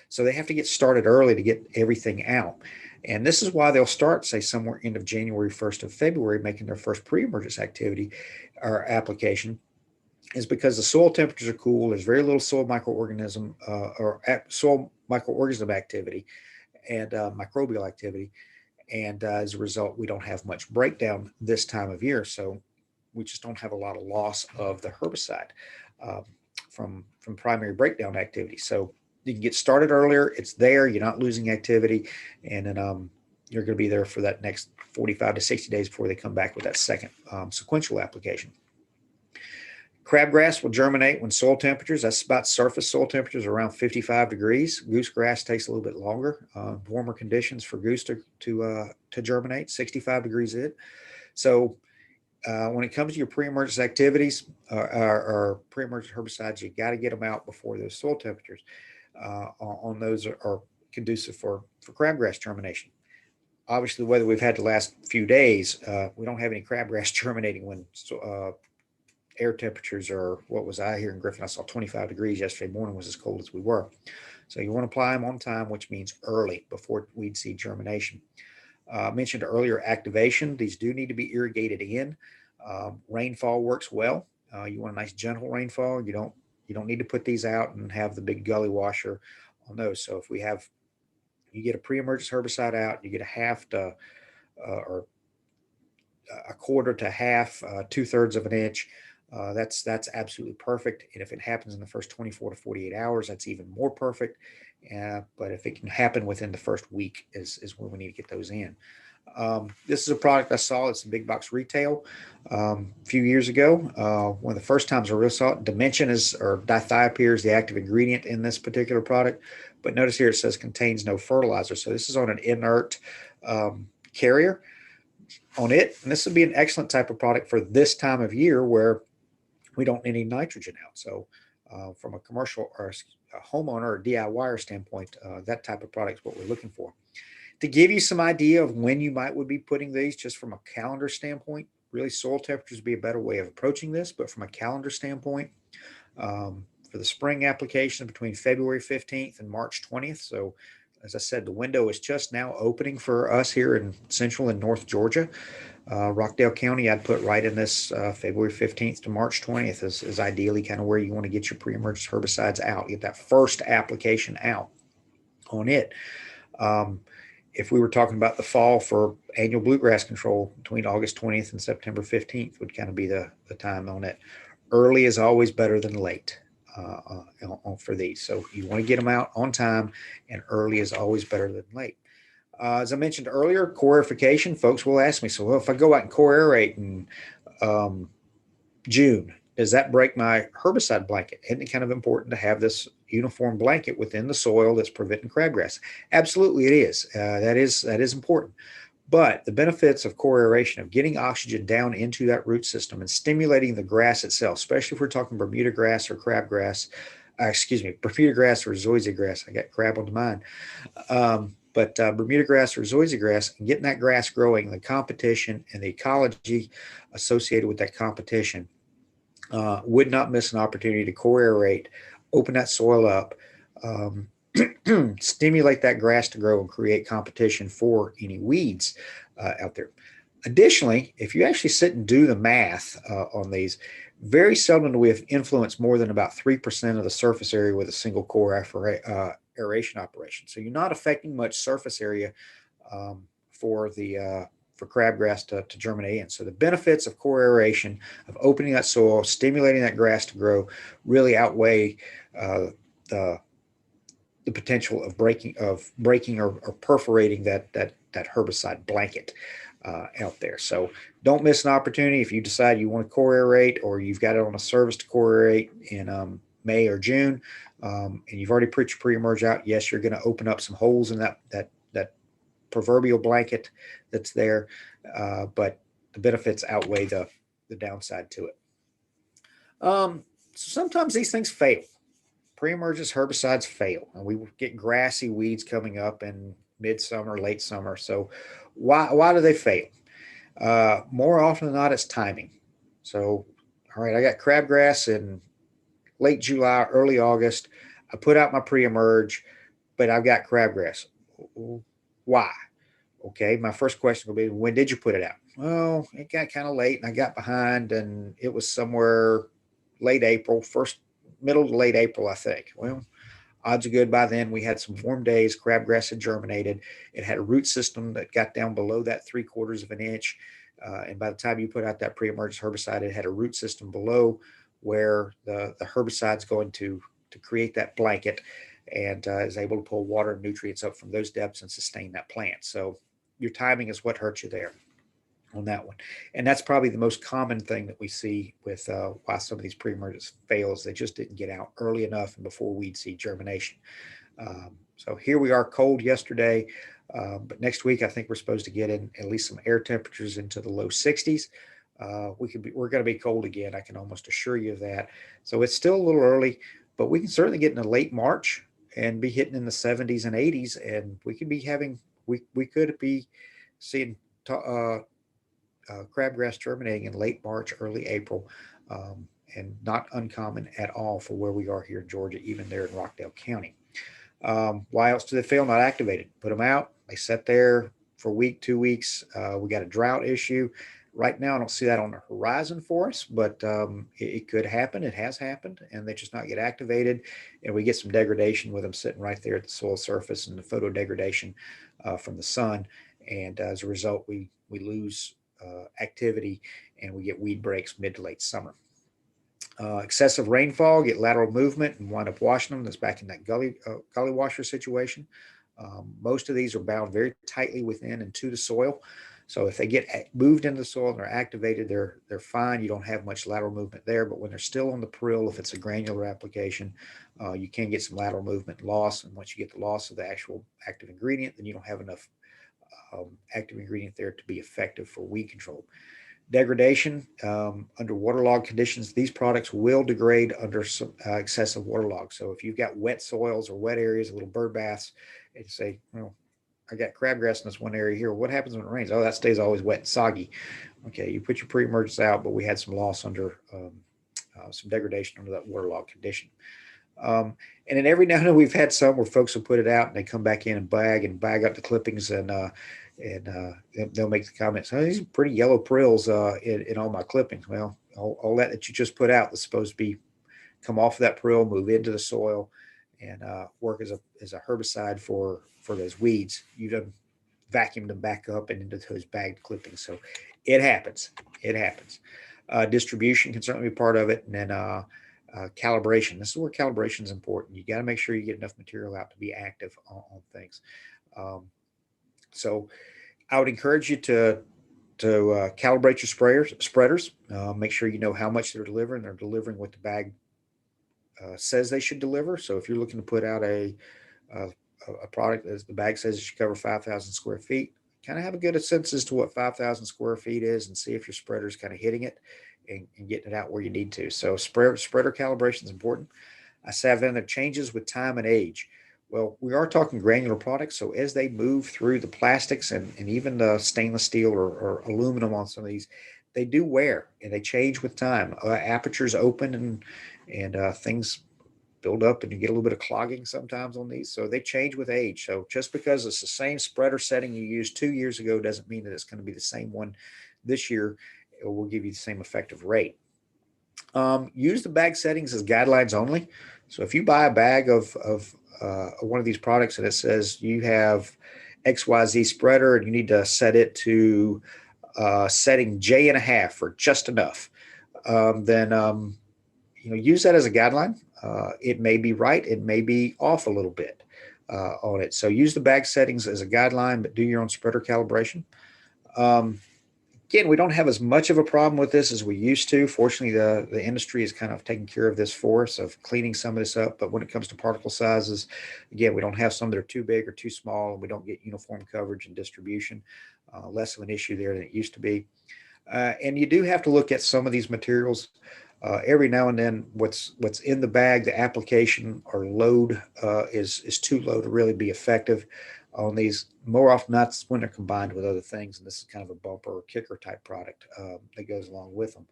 Speaker 2: So they have to get started early to get everything out. And this is why they'll start, say, somewhere end of January, 1st of February, making their first pre-emergence activity or application, is because the soil temperatures are cool. There's very little soil microorganism soil microorganism activity and microbial activity. And as a result, we don't have much breakdown this time of year. So we just don't have a lot of loss of the herbicide from primary breakdown activity. So you can get started earlier. It's there. You're not losing activity. And then you're going to be there for that next 45 to 60 days before they come back with that second sequential application. Crabgrass will germinate when soil temperatures, that's about surface soil temperatures, around 55 degrees. Goosegrass takes a little bit longer, warmer conditions for goose to germinate, 65 degrees it. So when it comes to your pre-emergence activities or pre-emergent herbicides, you got to get them out before those soil temperatures on those are conducive for crabgrass germination. Obviously, the weather we've had the last few days, we don't have any crabgrass germinating when air temperatures are, what was I here in Griffin? I saw 25 degrees yesterday morning, was as cold as we were. So you want to apply them on time, which means early before weed seed germination. I mentioned earlier activation. These do need to be irrigated in. Rainfall works well. You want a nice gentle rainfall. You don't need to put these out and have the big gully washer on those. So if you get a pre-emergence herbicide out, you get a half to or a quarter to half, 2/3 of an inch. That's absolutely perfect. And if it happens in the first 24 to 48 hours, that's even more perfect. But if it can happen within the first week is when we need to get those in. This is a product I saw. It's in big box retail a few years ago. One of the first times I really saw it. Dimension or dithiopyr is the active ingredient in this particular product. But notice here it says contains no fertilizer. So this is on an inert carrier on it. And this would be an excellent type of product for this time of year where we don't need any nitrogen out. So from a commercial or a homeowner or DIYer standpoint, that type of product is what we're looking for. To give you some idea of when you would be putting these, just from a calendar standpoint, really soil temperatures would be a better way of approaching this. But from a calendar standpoint, for the spring application between February 15th and March 20th. So as I said, the window is just now opening for us here in Central and North Georgia. Rockdale County, I'd put right in this February 15th to March 20th is ideally kind of where you want to get your pre-emergence herbicides out, get that first application out on it. If we were talking about the fall for annual bluegrass control, between August 20th and September 15th would kind of be the time on it. Early is always better than late for these. So you want to get them out on time, and early is always better than late. As I mentioned earlier, core aerification, folks will ask me, so well, if I go out and core aerate in June, does that break my herbicide blanket? Isn't it kind of important to have this uniform blanket within the soil that's preventing crabgrass? Absolutely it is. That is important. But the benefits of core aeration, of getting oxygen down into that root system and stimulating the grass itself, especially if we're talking Bermuda grass or crabgrass, Bermuda grass or zoysia grass. I got crab on the mind. But Bermuda grass or zoysia grass, and getting that grass growing, the competition and the ecology associated with that competition, would not miss an opportunity to core aerate, open that soil up, stimulate that grass to grow and create competition for any weeds out there. Additionally, if you actually sit and do the math on these, very seldom do we have influence more than about 3% of the surface area with a single core aeration operation. So you're not affecting much surface area for crabgrass to germinate in. So the benefits of core aeration, of opening that soil, stimulating that grass to grow, really outweigh the potential of breaking or perforating that herbicide blanket out there. So don't miss an opportunity. If you decide you want to core aerate, or you've got it on a service to core aerate in May or June, and you've already put your pre-emerge out, yes, you're going to open up some holes in that proverbial blanket that's there, but the benefits outweigh the downside to it. So sometimes these things fail. Pre-emergence herbicides fail, and we get grassy weeds coming up, and midsummer, late summer. So why do they fail? More often than not, it's timing. So, all right, I got crabgrass in late July, early August. I put out my pre-emerge, but I've got crabgrass. Why? Okay, my first question will be, when did you put it out? Well, it got kind of late and I got behind, and it was somewhere late April, middle to late April, I think. Well, odds are good by then. We had some warm days. Crabgrass had germinated. It had a root system that got down below that 3/4 of an inch. And by the time you put out that pre-emergence herbicide, it had a root system below where the herbicide's going to create that blanket and is able to pull water and nutrients up from those depths and sustain that plant. So your timing is what hurt you there on that one. And that's probably the most common thing that we see with why some of these pre-emergence fails. They just didn't get out early enough and before we'd see germination. So here we are, cold yesterday, but next week I think we're supposed to get in at least some air temperatures into the low 60s. We're going to be cold again. I can almost assure you of that. So it's still a little early, but we can certainly get into late March and be hitting in the 70s and 80s, and we could be seeing crabgrass germinating in late March, early April, and not uncommon at all for where we are here in Georgia, even there in Rockdale County. Why else do they fail? Not activated. Put them out. They sat there for a week, 2 weeks. We got a drought issue. Right now, I don't see that on the horizon for us, but it could happen. It has happened, and they just not get activated. And we get some degradation with them sitting right there at the soil surface and the photo degradation from the sun. And as a result, we lose activity and we get weed breaks mid to late summer. Excessive rainfall, get lateral movement and wind up washing them. That's back in that gully washer situation. Most of these are bound very tightly within and to the soil. So if they get moved into the soil and they're activated, they're fine. You don't have much lateral movement there. But when they're still on the prill, if it's a granular application, you can get some lateral movement loss. And once you get the loss of the actual active ingredient, then you don't have enough active ingredient there to be effective for weed control. Degradation under waterlogged conditions, these products will degrade under some excessive waterlog. So if you've got wet soils or wet areas, little bird baths, and you say, well, I got crabgrass in this one area here. What happens when it rains? Oh, that stays always wet and soggy. Okay, you put your pre-emergence out, but we had some loss under some degradation under that waterlogged condition. And then every now and then we've had some where folks will put it out and they come back in and bag up the clippings and they'll make the comments, oh, these are pretty yellow prills in all my clippings. Well, all that you just put out is supposed to be come off of that prill, move into the soil, and work as a herbicide for those weeds. You done vacuumed them back up and into those bagged clippings. So it happens. It happens. Distribution can certainly be part of it, and then calibration. This is where calibration is important. You got to make sure you get enough material out to be active on things. So I would encourage you to calibrate your spreaders. Make sure you know how much they're delivering. They're delivering what the bag says they should deliver. So if you're looking to put out a product as the bag says it should cover 5,000 square feet, kind of have a good sense as to what 5,000 square feet is and see if your spreader is kind of hitting it and getting it out where you need to. So spreader calibration is important. I say then it changes with time and age. Well, we are talking granular products, so as they move through the plastics and even the stainless steel or aluminum on some of these, they do wear and they change with time. Apertures open and things build up and you get a little bit of clogging sometimes on these. So they change with age. So just because it's the same spreader setting you used 2 years ago doesn't mean that it's going to be the same one this year. It will give you the same effective rate. Use the bag settings as guidelines only. So if you buy a bag of one of these products and it says you have XYZ spreader and you need to set it to setting J.5 or just enough, then use that as a guideline. It may be right, it may be off a little bit on it. So use the bag settings as a guideline, but do your own spreader calibration. Again, we don't have as much of a problem with this as we used to. Fortunately, the industry is kind of taking care of this for us, of cleaning some of this up. But when it comes to particle sizes, again, we don't have some that are too big or too small, and we don't get uniform coverage and distribution. Less of an issue there than it used to be. And you do have to look at some of these materials. Every now and then, what's in the bag, the application or load is too low to really be effective. on these more often than not when they're combined with other things. And this is kind of a bumper or kicker type product that goes along with them.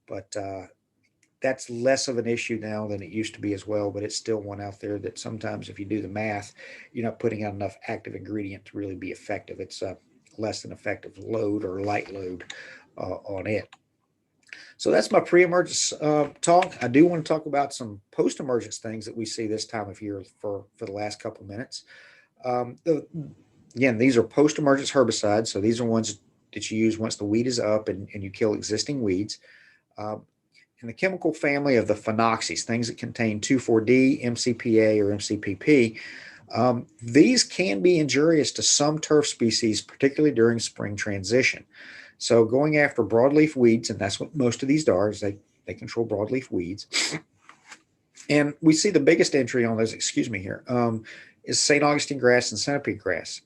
Speaker 2: But that's less of an issue now than it used to be as well, but it's still one out there that sometimes if you do the math, you're not putting out enough active ingredient to really be effective. It's a less than effective load or light load on it. So that's my pre-emergence talk. I do want to talk about some post-emergence things that we see this time of year for the last couple minutes. Again, these are post-emergence herbicides. So these are ones that you use once the weed is up and you kill existing weeds. In the chemical family of the phenoxies, things that contain 2,4-D, MCPA, or MCPP, these can be injurious to some turf species, particularly during spring transition. So going after broadleaf weeds, and that's what most of these are, is they control broadleaf weeds. And we see the biggest entry on those, excuse me here, is St. Augustine grass and centipede grass.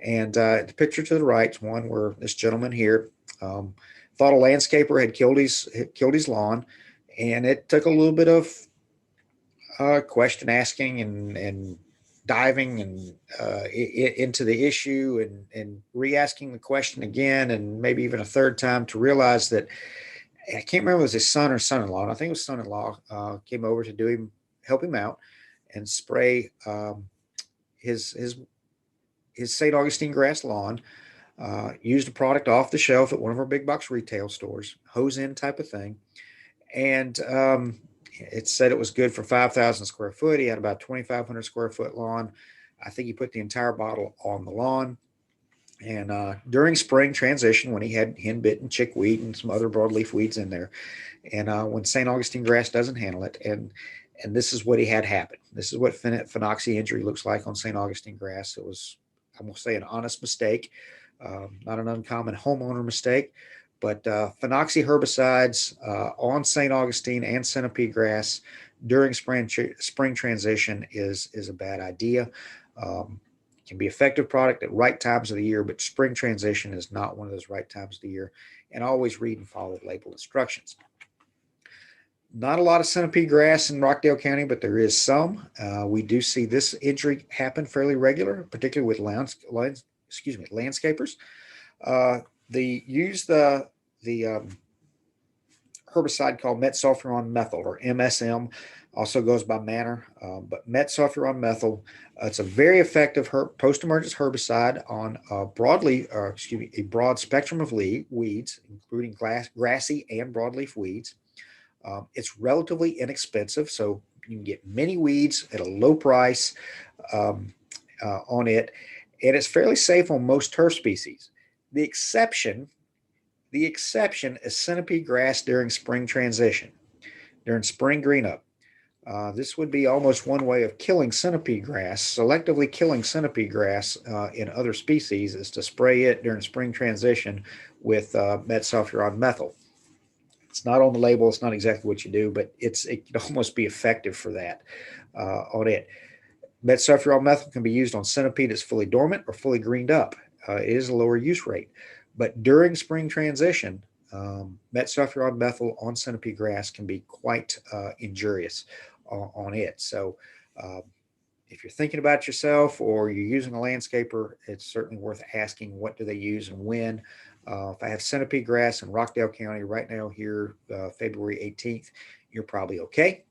Speaker 2: And the picture to the right is one where this gentleman here thought a landscaper had killed his lawn, and it took a little bit of question asking and diving and into the issue and re-asking the question again, and maybe even a third time, to realize that I can't remember if it was his son or son-in-law. And I think it was son-in-law came over to help him out and spray his St. Augustine grass lawn. Used a product off the shelf at one of our big box retail stores, hose in type of thing. And it said it was good for 5,000 square foot. He had about 2,500 square foot lawn. I think he put the entire bottle on the lawn. And during spring transition, when he had henbit and chickweed and some other broadleaf weeds in there, and when St. Augustine grass doesn't handle it, and this is what he had happen. This is what phenoxy injury looks like on St. Augustine grass. It was, I'm going to say, an honest mistake. Not an uncommon homeowner mistake, but phenoxy herbicides on St. Augustine and centipede grass during spring transition is a bad idea. Can be effective product at right times of the year, but spring transition is not one of those right times of the year. And always read and follow label instructions. Not a lot of centipede grass in Rockdale County, but there is some. We do see this injury happen fairly regular, particularly with landscapers. They use the herbicide called Metsulfuron Methyl, or MSM, also goes by Manor, but Metsulfuron Methyl. It's a very effective post-emergence herbicide on a broad spectrum of weeds, including grassy and broadleaf weeds. It's relatively inexpensive, so you can get many weeds at a low price on it, and it's fairly safe on most turf species. The exception is centipede grass during spring transition, during spring greenup. This would be almost one way of killing centipede grass, selectively killing centipede grass in other species, is to spray it during spring transition with Metsulfuron Methyl. It's not on the label. It's not exactly what you do, but it can almost be effective for that on it. Metsulfuron Methyl can be used on centipede that's fully dormant or fully greened up. It is a lower use rate. But during spring transition, Metsulfuron Methyl on centipede grass can be quite injurious on it. So if you're thinking about yourself or you're using a landscaper, it's certainly worth asking what do they use and when. If I have centipede grass in Rockdale County right now here, February 18th, you're probably okay.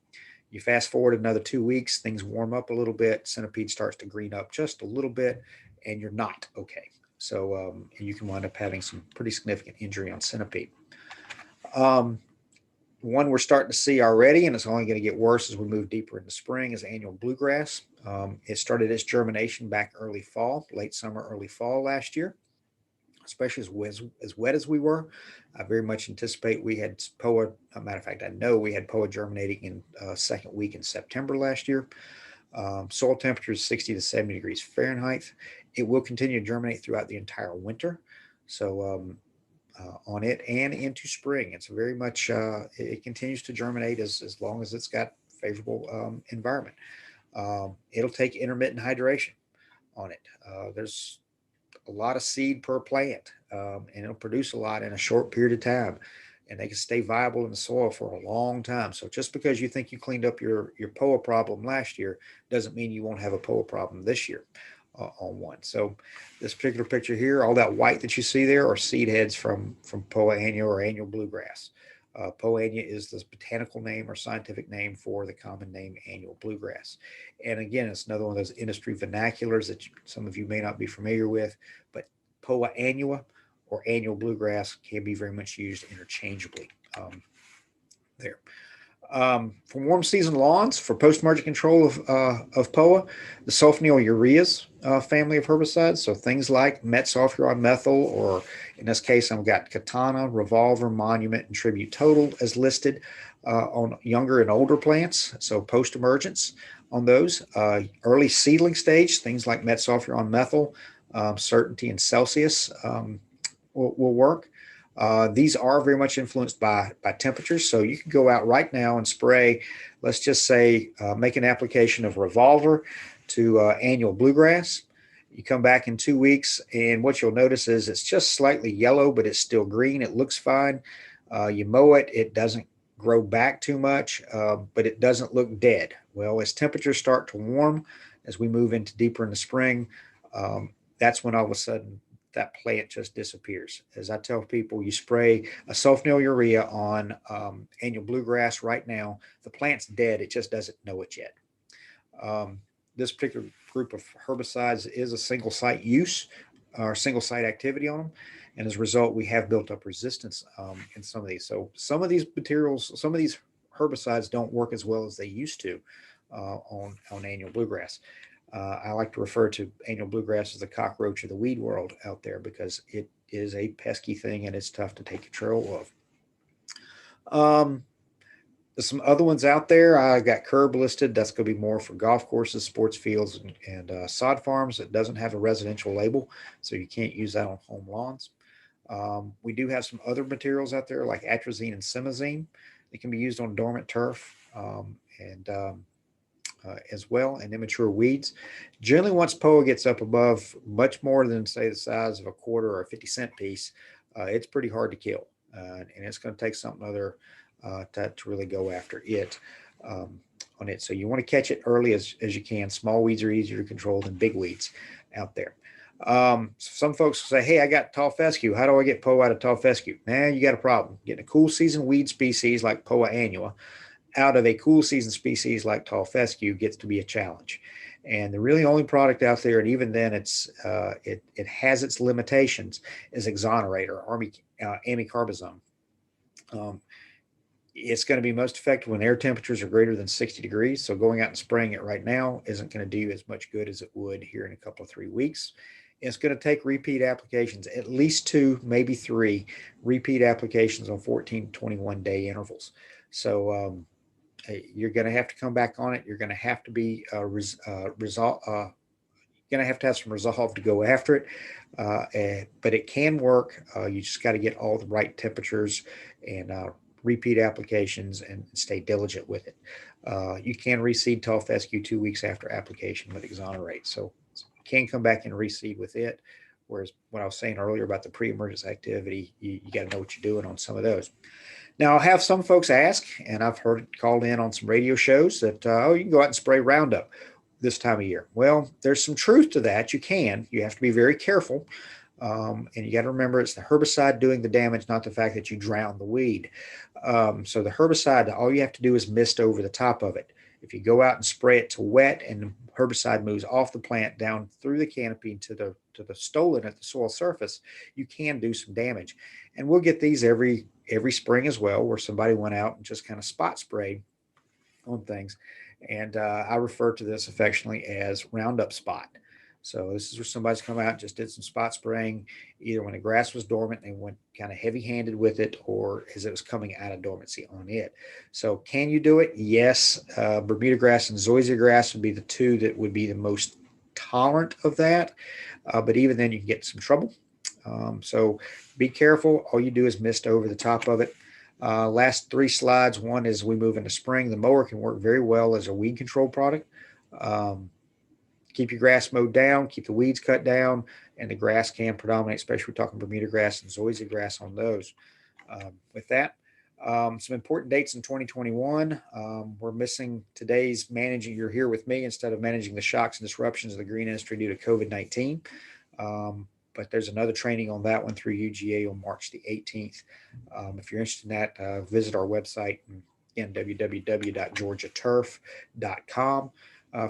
Speaker 2: You fast forward another 2 weeks, things warm up a little bit, centipede starts to green up just a little bit, and you're not okay. So you can wind up having some pretty significant injury on centipede. One we're starting to see already, and it's only going to get worse as we move deeper into spring, is annual bluegrass. It started its germination back early fall, late summer, early fall last year, especially as wet as we were. I very much anticipate we had POA. As a matter of fact, I know we had POA germinating in second week in September last year. Soil temperature is 60 to 70 degrees Fahrenheit. It will continue to germinate throughout the entire winter. So on it and into spring, it's very much, it continues to germinate as long as it's got favorable environment. It'll take intermittent hydration on it. There's a lot of seed per plant, and it'll produce a lot in a short period of time, and they can stay viable in the soil for a long time. So just because you think you cleaned up your POA problem last year doesn't mean you won't have a POA problem this year on one. So this particular picture here, all that white that you see there are seed heads from Poa annua or annual bluegrass. Poa annua is the botanical name or scientific name for the common name annual bluegrass. And again, it's another one of those industry vernaculars that some of you may not be familiar with, but Poa annua or annual bluegrass can be very much used interchangeably there. For warm season lawns, for post-emergent control of POA, the sulfonyl ureas family of herbicides, so things like Metsulfuron Methyl, or in this case, I've got Katana, Revolver, Monument, and Tribute Total as listed on younger and older plants, so post-emergence on those. Early seedling stage, things like Metsulfuron Methyl, Certainty, and Celsius will work. These are very much influenced by temperatures. So you can go out right now and spray, let's just say, make an application of Revolver to annual bluegrass. You come back in 2 weeks, and what you'll notice is it's just slightly yellow, but it's still green. It looks fine. You mow it, it doesn't grow back too much, but it doesn't look dead. Well, as temperatures start to warm, as we move into deeper in the spring, that's when all of a sudden that plant just disappears. As I tell people, you spray a sulfonyl urea on annual bluegrass right now, the plant's dead. It just doesn't know it yet. This particular group of herbicides is a single site use or single site activity on them. And as a result, we have built up resistance in some of these. So some of these materials, some of these herbicides don't work as well as they used to on annual bluegrass. I like to refer to annual bluegrass as the cockroach of the weed world out there because it is a pesky thing and it's tough to take control of. There's some other ones out there. I got curb listed. That's going to be more for golf courses, sports fields, and sod farms. It doesn't have a residential label, so you can't use that on home lawns. We do have some other materials out there like atrazine and simazine. They can be used on dormant turf as well, and immature weeds. Generally, once POA gets up above much more than, say, the size of a quarter or a 50-cent piece, it's pretty hard to kill. And it's going to take something other to really go after it on it. So you want to catch it early as you can. Small weeds are easier to control than big weeds out there. Some folks say, hey, I got tall fescue. How do I get POA out of tall fescue? Nah, you got a problem. Getting a cool season weed species like Poa annua out of a cool season species like tall fescue gets to be a challenge. And the really only product out there, and even then it has its limitations, is Exonerate or amikarbazone. It's going to be most effective when air temperatures are greater than 60 degrees. So going out and spraying it right now isn't going to do as much good as it would here in a couple of 3 weeks. It's going to take repeat applications, at least 2, maybe 3 repeat applications on 14 to 21 day intervals. So you're going to have to come back on it. You're going to have to be resolve. You're going to have some resolve to go after it, but it can work. You just got to get all the right temperatures and repeat applications and stay diligent with it. You can reseed tall fescue 2 weeks after application with Exonerate, so you can come back and reseed with it. Whereas what I was saying earlier about the pre-emergence activity, you got to know what you're doing on some of those. Now, I'll have some folks ask, and I've heard it called in on some radio shows that, you can go out and spray Roundup this time of year. Well, there's some truth to that. You can. You have to be very careful. And you got to remember it's the herbicide doing the damage, not the fact that you drown the weed. So the herbicide, all you have to do is mist over the top of it. If you go out and spray it to wet and the herbicide moves off the plant down through the canopy to the stolon at the soil surface, you can do some damage. And we'll get these every spring as well, where somebody went out and just kind of spot sprayed on things. And I refer to this affectionately as Roundup spot. So this is where somebody's come out and just did some spot spraying, either when the grass was dormant, they went kind of heavy-handed with it, or as it was coming out of dormancy on it. So can you do it? Yes. Bermuda grass and zoysia grass would be the two that would be the most tolerant of that. But even then you can get some trouble. So be careful. All you do is mist over the top of it. Last 3 slides. One is we move into spring. The mower can work very well as a weed control product. Keep your grass mowed down, keep the weeds cut down, and the grass can predominate, especially we're talking Bermuda grass and zoysia grass on those. With that, Some important dates in 2021. We're missing today's managing. You're here with me instead of managing the shocks and disruptions of the green industry due to COVID-19. But there's another training on that one through UGA on March the 18th. If you're interested in that, visit our website, again, www.georgiaturf.com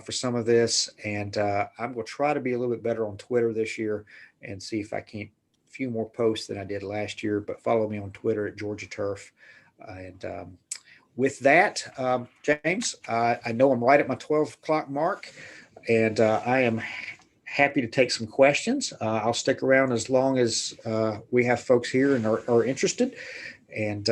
Speaker 2: for some of this. And I'm going to try to be a little bit better on Twitter this year and see if I can't a few more posts than I did last year. But follow me on Twitter at Georgia Turf. With that, James, I know I'm right at my 12 o'clock mark, and I am happy to take some questions. I'll stick around as long as we have folks here and are interested, and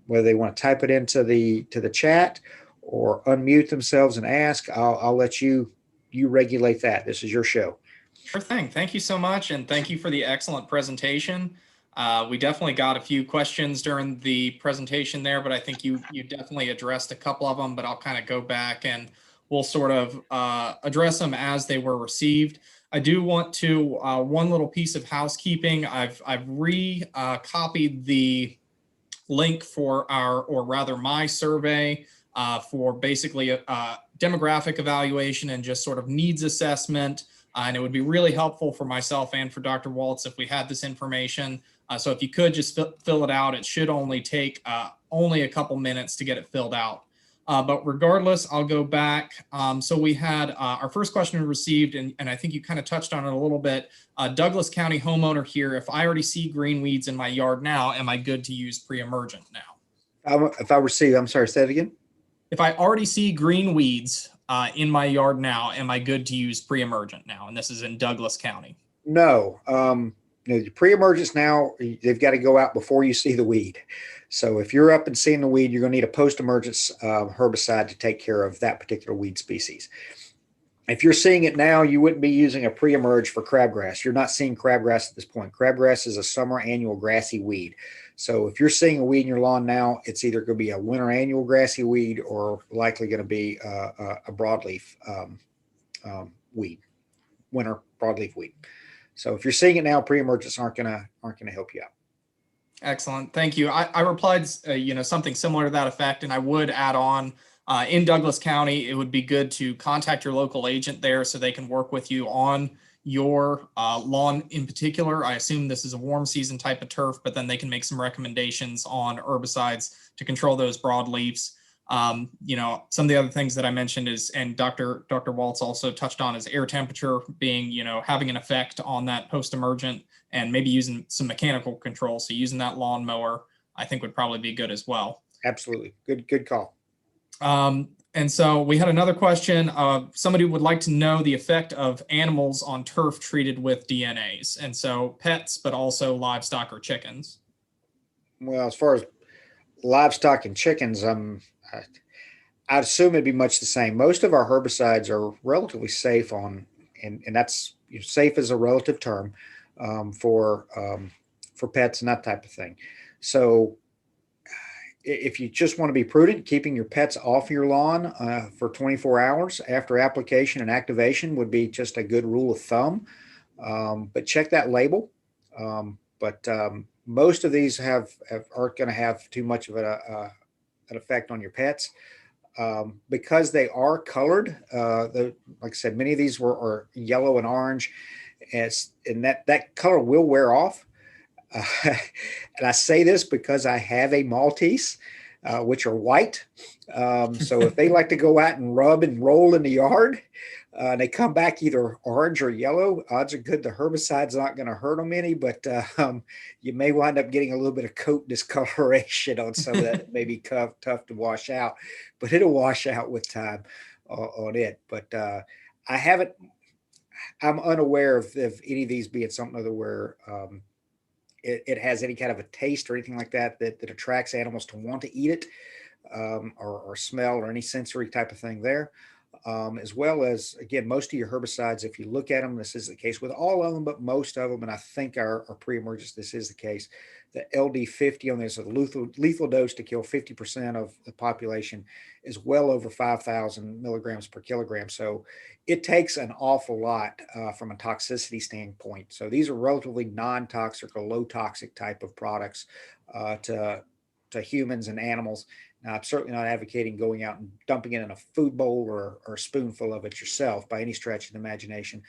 Speaker 2: whether they want to type it into the chat or unmute themselves and ask, I'll let you regulate that. This is your show.
Speaker 1: Sure thing. Thank you so much, and thank you for the excellent presentation. We definitely got a few questions during the presentation there, but I think you definitely addressed a couple of them, but I'll kind of go back and we'll sort of address them as they were received. I do want to, one little piece of housekeeping. I've copied the link for my survey for basically a demographic evaluation and just sort of needs assessment. And it would be really helpful for myself and for Dr. Waltz if we had this information. So if you could just fill it out, it should only take only a couple minutes to get it filled out. But regardless, I'll go back. So we had our first question we received, and I think you kind of touched on it a little bit. Douglas County homeowner here, if I already see green weeds in my yard now, am I good to use Preemergent now?
Speaker 2: If I receive, I'm sorry, say it again.
Speaker 1: If I already see green weeds in my yard now, am I good to use Preemergent now? And this is in Douglas County.
Speaker 2: No. The pre-emergence now, they've got to go out before you see the weed. So if you're up and seeing the weed, you're going to need a post-emergence herbicide to take care of that particular weed species. If you're seeing it now, you wouldn't be using a pre-emerge for crabgrass. You're not seeing crabgrass at this point. Crabgrass is a summer annual grassy weed. So if you're seeing a weed in your lawn now, it's either going to be a winter annual grassy weed or likely going to be a broadleaf weed, winter broadleaf weed. So if you're seeing it now, pre-emergence aren't gonna help you out.
Speaker 1: Excellent, thank you. I replied, something similar to that effect, and I would add on in Douglas County, it would be good to contact your local agent there so they can work with you on your lawn in particular. I assume this is a warm season type of turf, but then they can make some recommendations on herbicides to control those broadleaves. Some of the other things that I mentioned is, and Dr. Waltz also touched on, is air temperature being, having an effect on that post-emergent, and maybe using some mechanical control. So using that lawnmower, I think would probably be good as well.
Speaker 2: Absolutely. Good call.
Speaker 1: And so we had another question. Somebody would like to know the effect of animals on turf treated with DNAs. And so pets, but also livestock or chickens.
Speaker 2: Well, as far as livestock and chickens, I'd assume it'd be much the same. Most of our herbicides are relatively safe on, and that's safe is a relative term for pets and that type of thing. So if you just want to be prudent, keeping your pets off your lawn for 24 hours after application and activation would be just a good rule of thumb. But check that label. Most of these aren't going to have too much of an effect on your pets because they are colored. Like I said, many of these are yellow and orange, and that color will wear off. And I say this because I have a Maltese, which are white. So if they like to go out and rub and roll in the yard, and they come back either orange or yellow, odds are good the herbicide's not going to hurt them any, but you may wind up getting a little bit of coat discoloration on some of that. It may be tough to wash out, but it'll wash out with time on it. But I'm unaware of any of these being something other where it has any kind of a taste or anything like that attracts animals to want to eat it or smell or any sensory type of thing there. As well as, again, most of your herbicides, if you look at them, this is the case with all of them, but most of them, and I think our pre-emergence, this is the case, the LD50 on this, a lethal dose to kill 50% of the population is well over 5,000 milligrams per kilogram. So it takes an awful lot from a toxicity standpoint. So these are relatively non-toxic or low toxic type of products to humans and animals. Now, I'm certainly not advocating going out and dumping it in a food bowl or a spoonful of it yourself by any stretch of the imagination.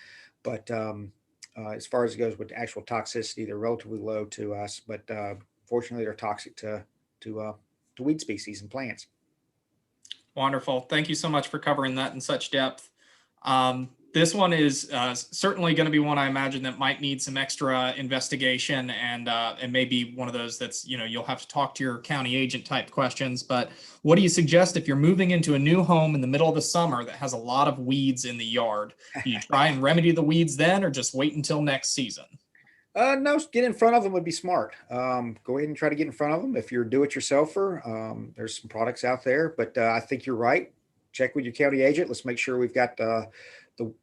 Speaker 2: But as far as it goes with actual toxicity, they're relatively low to us, but fortunately, they're toxic to weed species and plants.
Speaker 1: Wonderful. Thank you so much for covering that in such depth. This one is certainly going to be one I imagine that might need some extra investigation, and maybe one of those that's, you'll have to talk to your county agent type questions. But what do you suggest if you're moving into a new home in the middle of the summer that has a lot of weeds in the yard? Do you try and remedy the weeds then, or just wait until next season?
Speaker 2: No, get in front of them would be smart. Go ahead and try to get in front of them. If you're a do-it-yourselfer, there's some products out there, but I think you're right. Check with your county agent. Let's make sure we've got the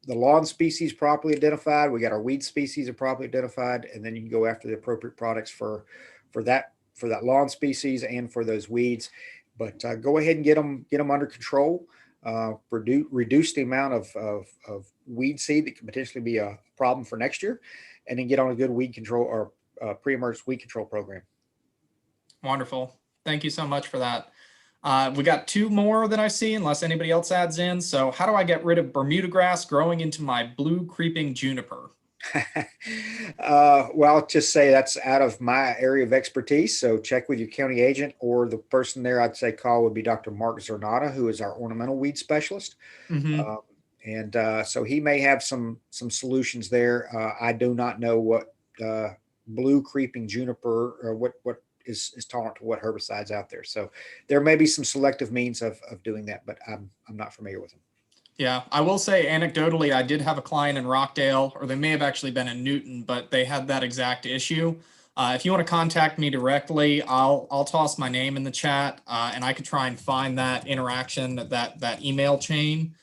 Speaker 2: lawn species properly identified. We got our weed species are properly identified, and then you can go after the appropriate products for that lawn species and for those weeds. But go ahead and get them under control. Reduce the amount of weed seed that could potentially be a problem for next year, and then get on a good weed control or pre-emergence weed control program.
Speaker 1: Wonderful. Thank you so much for that. We got two more that I see, unless anybody else adds in. So how do I get rid of Bermuda grass growing into my blue creeping juniper?
Speaker 2: Well, I'll just say that's out of my area of expertise. So check with your county agent, or the person there I'd say call would be Dr. Mark Zornata, who is our ornamental weed specialist.
Speaker 1: Mm-hmm.
Speaker 2: So he may have some solutions there. I do not know what blue creeping juniper or what is tolerant to what herbicides out there. So there may be some selective means of doing that, but I'm not familiar with them.
Speaker 1: Yeah, I will say anecdotally, I did have a client in Rockdale, or they may have actually been in Newton, but they had that exact issue. If you want to contact me directly, I'll toss my name in the chat, and I could try and find that interaction, that email chain.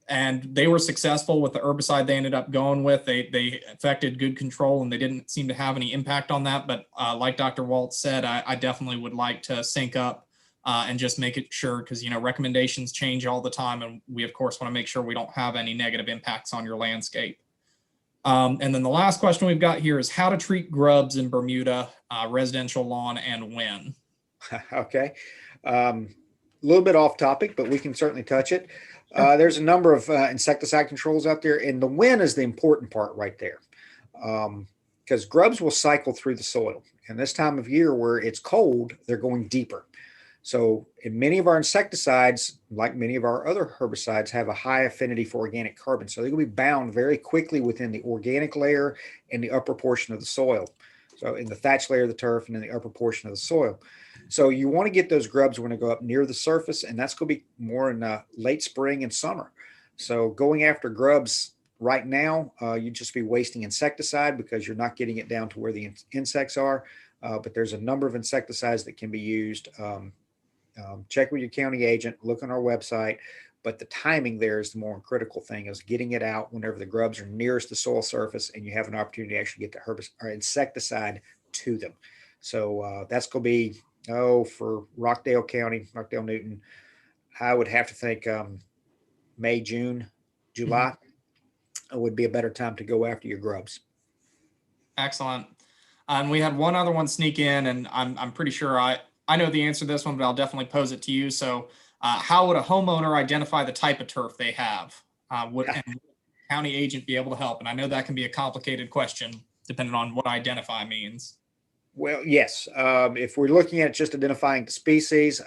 Speaker 1: And they were successful with the herbicide they ended up going with. They affected good control, and they didn't seem to have any impact on that. But like Dr. Waltz said, I definitely would like to sync up and just make it sure, because recommendations change all the time, and we of course want to make sure we don't have any negative impacts on your landscape. And then the last question we've got here is how to treat grubs in Bermuda, residential lawn, and when.
Speaker 2: Okay, a little bit off topic, but we can certainly touch it. There's a number of insecticide controls out there, and the when is the important part right there, because grubs will cycle through the soil. And this time of year where it's cold, they're going deeper. So in many of our insecticides, like many of our other herbicides, have a high affinity for organic carbon. So they're going to be bound very quickly within the organic layer and the upper portion of the soil. So in the thatch layer of the turf and in the upper portion of the soil. So you want to get those grubs when they go up near the surface, and that's going to be more in late spring and summer. So going after grubs right now, you'd just be wasting insecticide because you're not getting it down to where the insects are. But there's a number of insecticides that can be used. Check with your county agent, look on our website, but the timing there is the more critical thing, is getting it out whenever the grubs are nearest the soil surface and you have an opportunity to actually get the herbicide or insecticide to them. So that's going to be, for Rockdale County, Rockdale Newton, I would have to think May, June, July would be a better time to go after your grubs.
Speaker 1: Excellent. And we had one other one sneak in, and I'm pretty sure I know the answer to this one, but I'll definitely pose it to you. So how would a homeowner identify the type of turf they have? Would a county agent be able to help? And I know that can be a complicated question depending on what identify means.
Speaker 2: Well, yes. If we're looking at just identifying the species,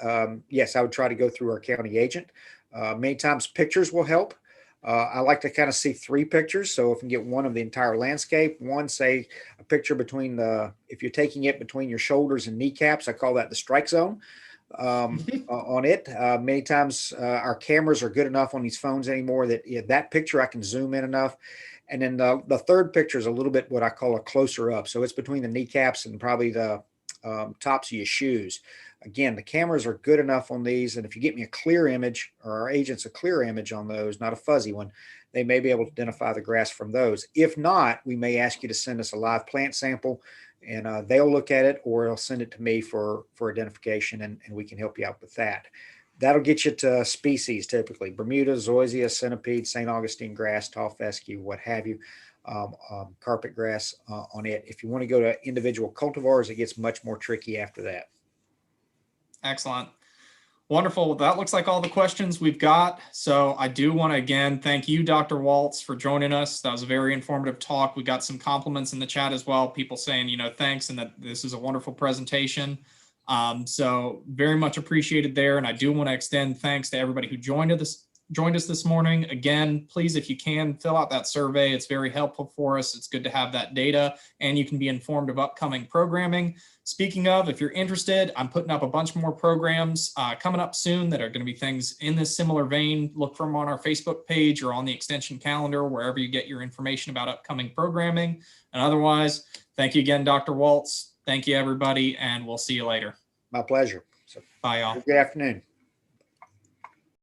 Speaker 2: yes, I would try to go through our county agent. Many times pictures will help. I like to kind of see 3 pictures. So if you can get one of the entire landscape, one, say a picture between if you're taking it between your shoulders and kneecaps, I call that the strike zone on it. Many times our cameras are good enough on these phones anymore that that picture I can zoom in enough. And then the third picture is a little bit what I call a closer up. So it's between the kneecaps and probably the tops of your shoes. Again, the cameras are good enough on these. And if you get me a clear image, or our agents a clear image on those, not a fuzzy one, they may be able to identify the grass from those. If not, we may ask you to send us a live plant sample, and they'll look at it, or they'll send it to me for identification, and we can help you out with that. That'll get you to species, typically Bermuda, zoysia, centipede, St. Augustine grass, tall fescue, what have you. carpet grass on it. If you want to go to individual cultivars, it gets much more tricky after that.
Speaker 1: Excellent. Wonderful. That looks like all the questions we've got. So I do want to again thank you, Dr. Waltz, for joining us. That was a very informative talk. We got some compliments in the chat as well. People saying, thanks and that this is a wonderful presentation. So very much appreciated there. And I do want to extend thanks to everybody who joined us this morning. Again, please, if you can, fill out that survey. It's very helpful for us. It's good to have that data, and you can be informed of upcoming programming. Speaking of, if you're interested, I'm putting up a bunch more programs coming up soon that are going to be things in this similar vein. Look for them on our Facebook page or on the extension calendar, wherever you get your information about upcoming programming. And otherwise, thank you again, Dr. Waltz. Thank you, everybody, and we'll see you later.
Speaker 2: My pleasure. So,
Speaker 1: bye, y'all.
Speaker 2: good afternoon.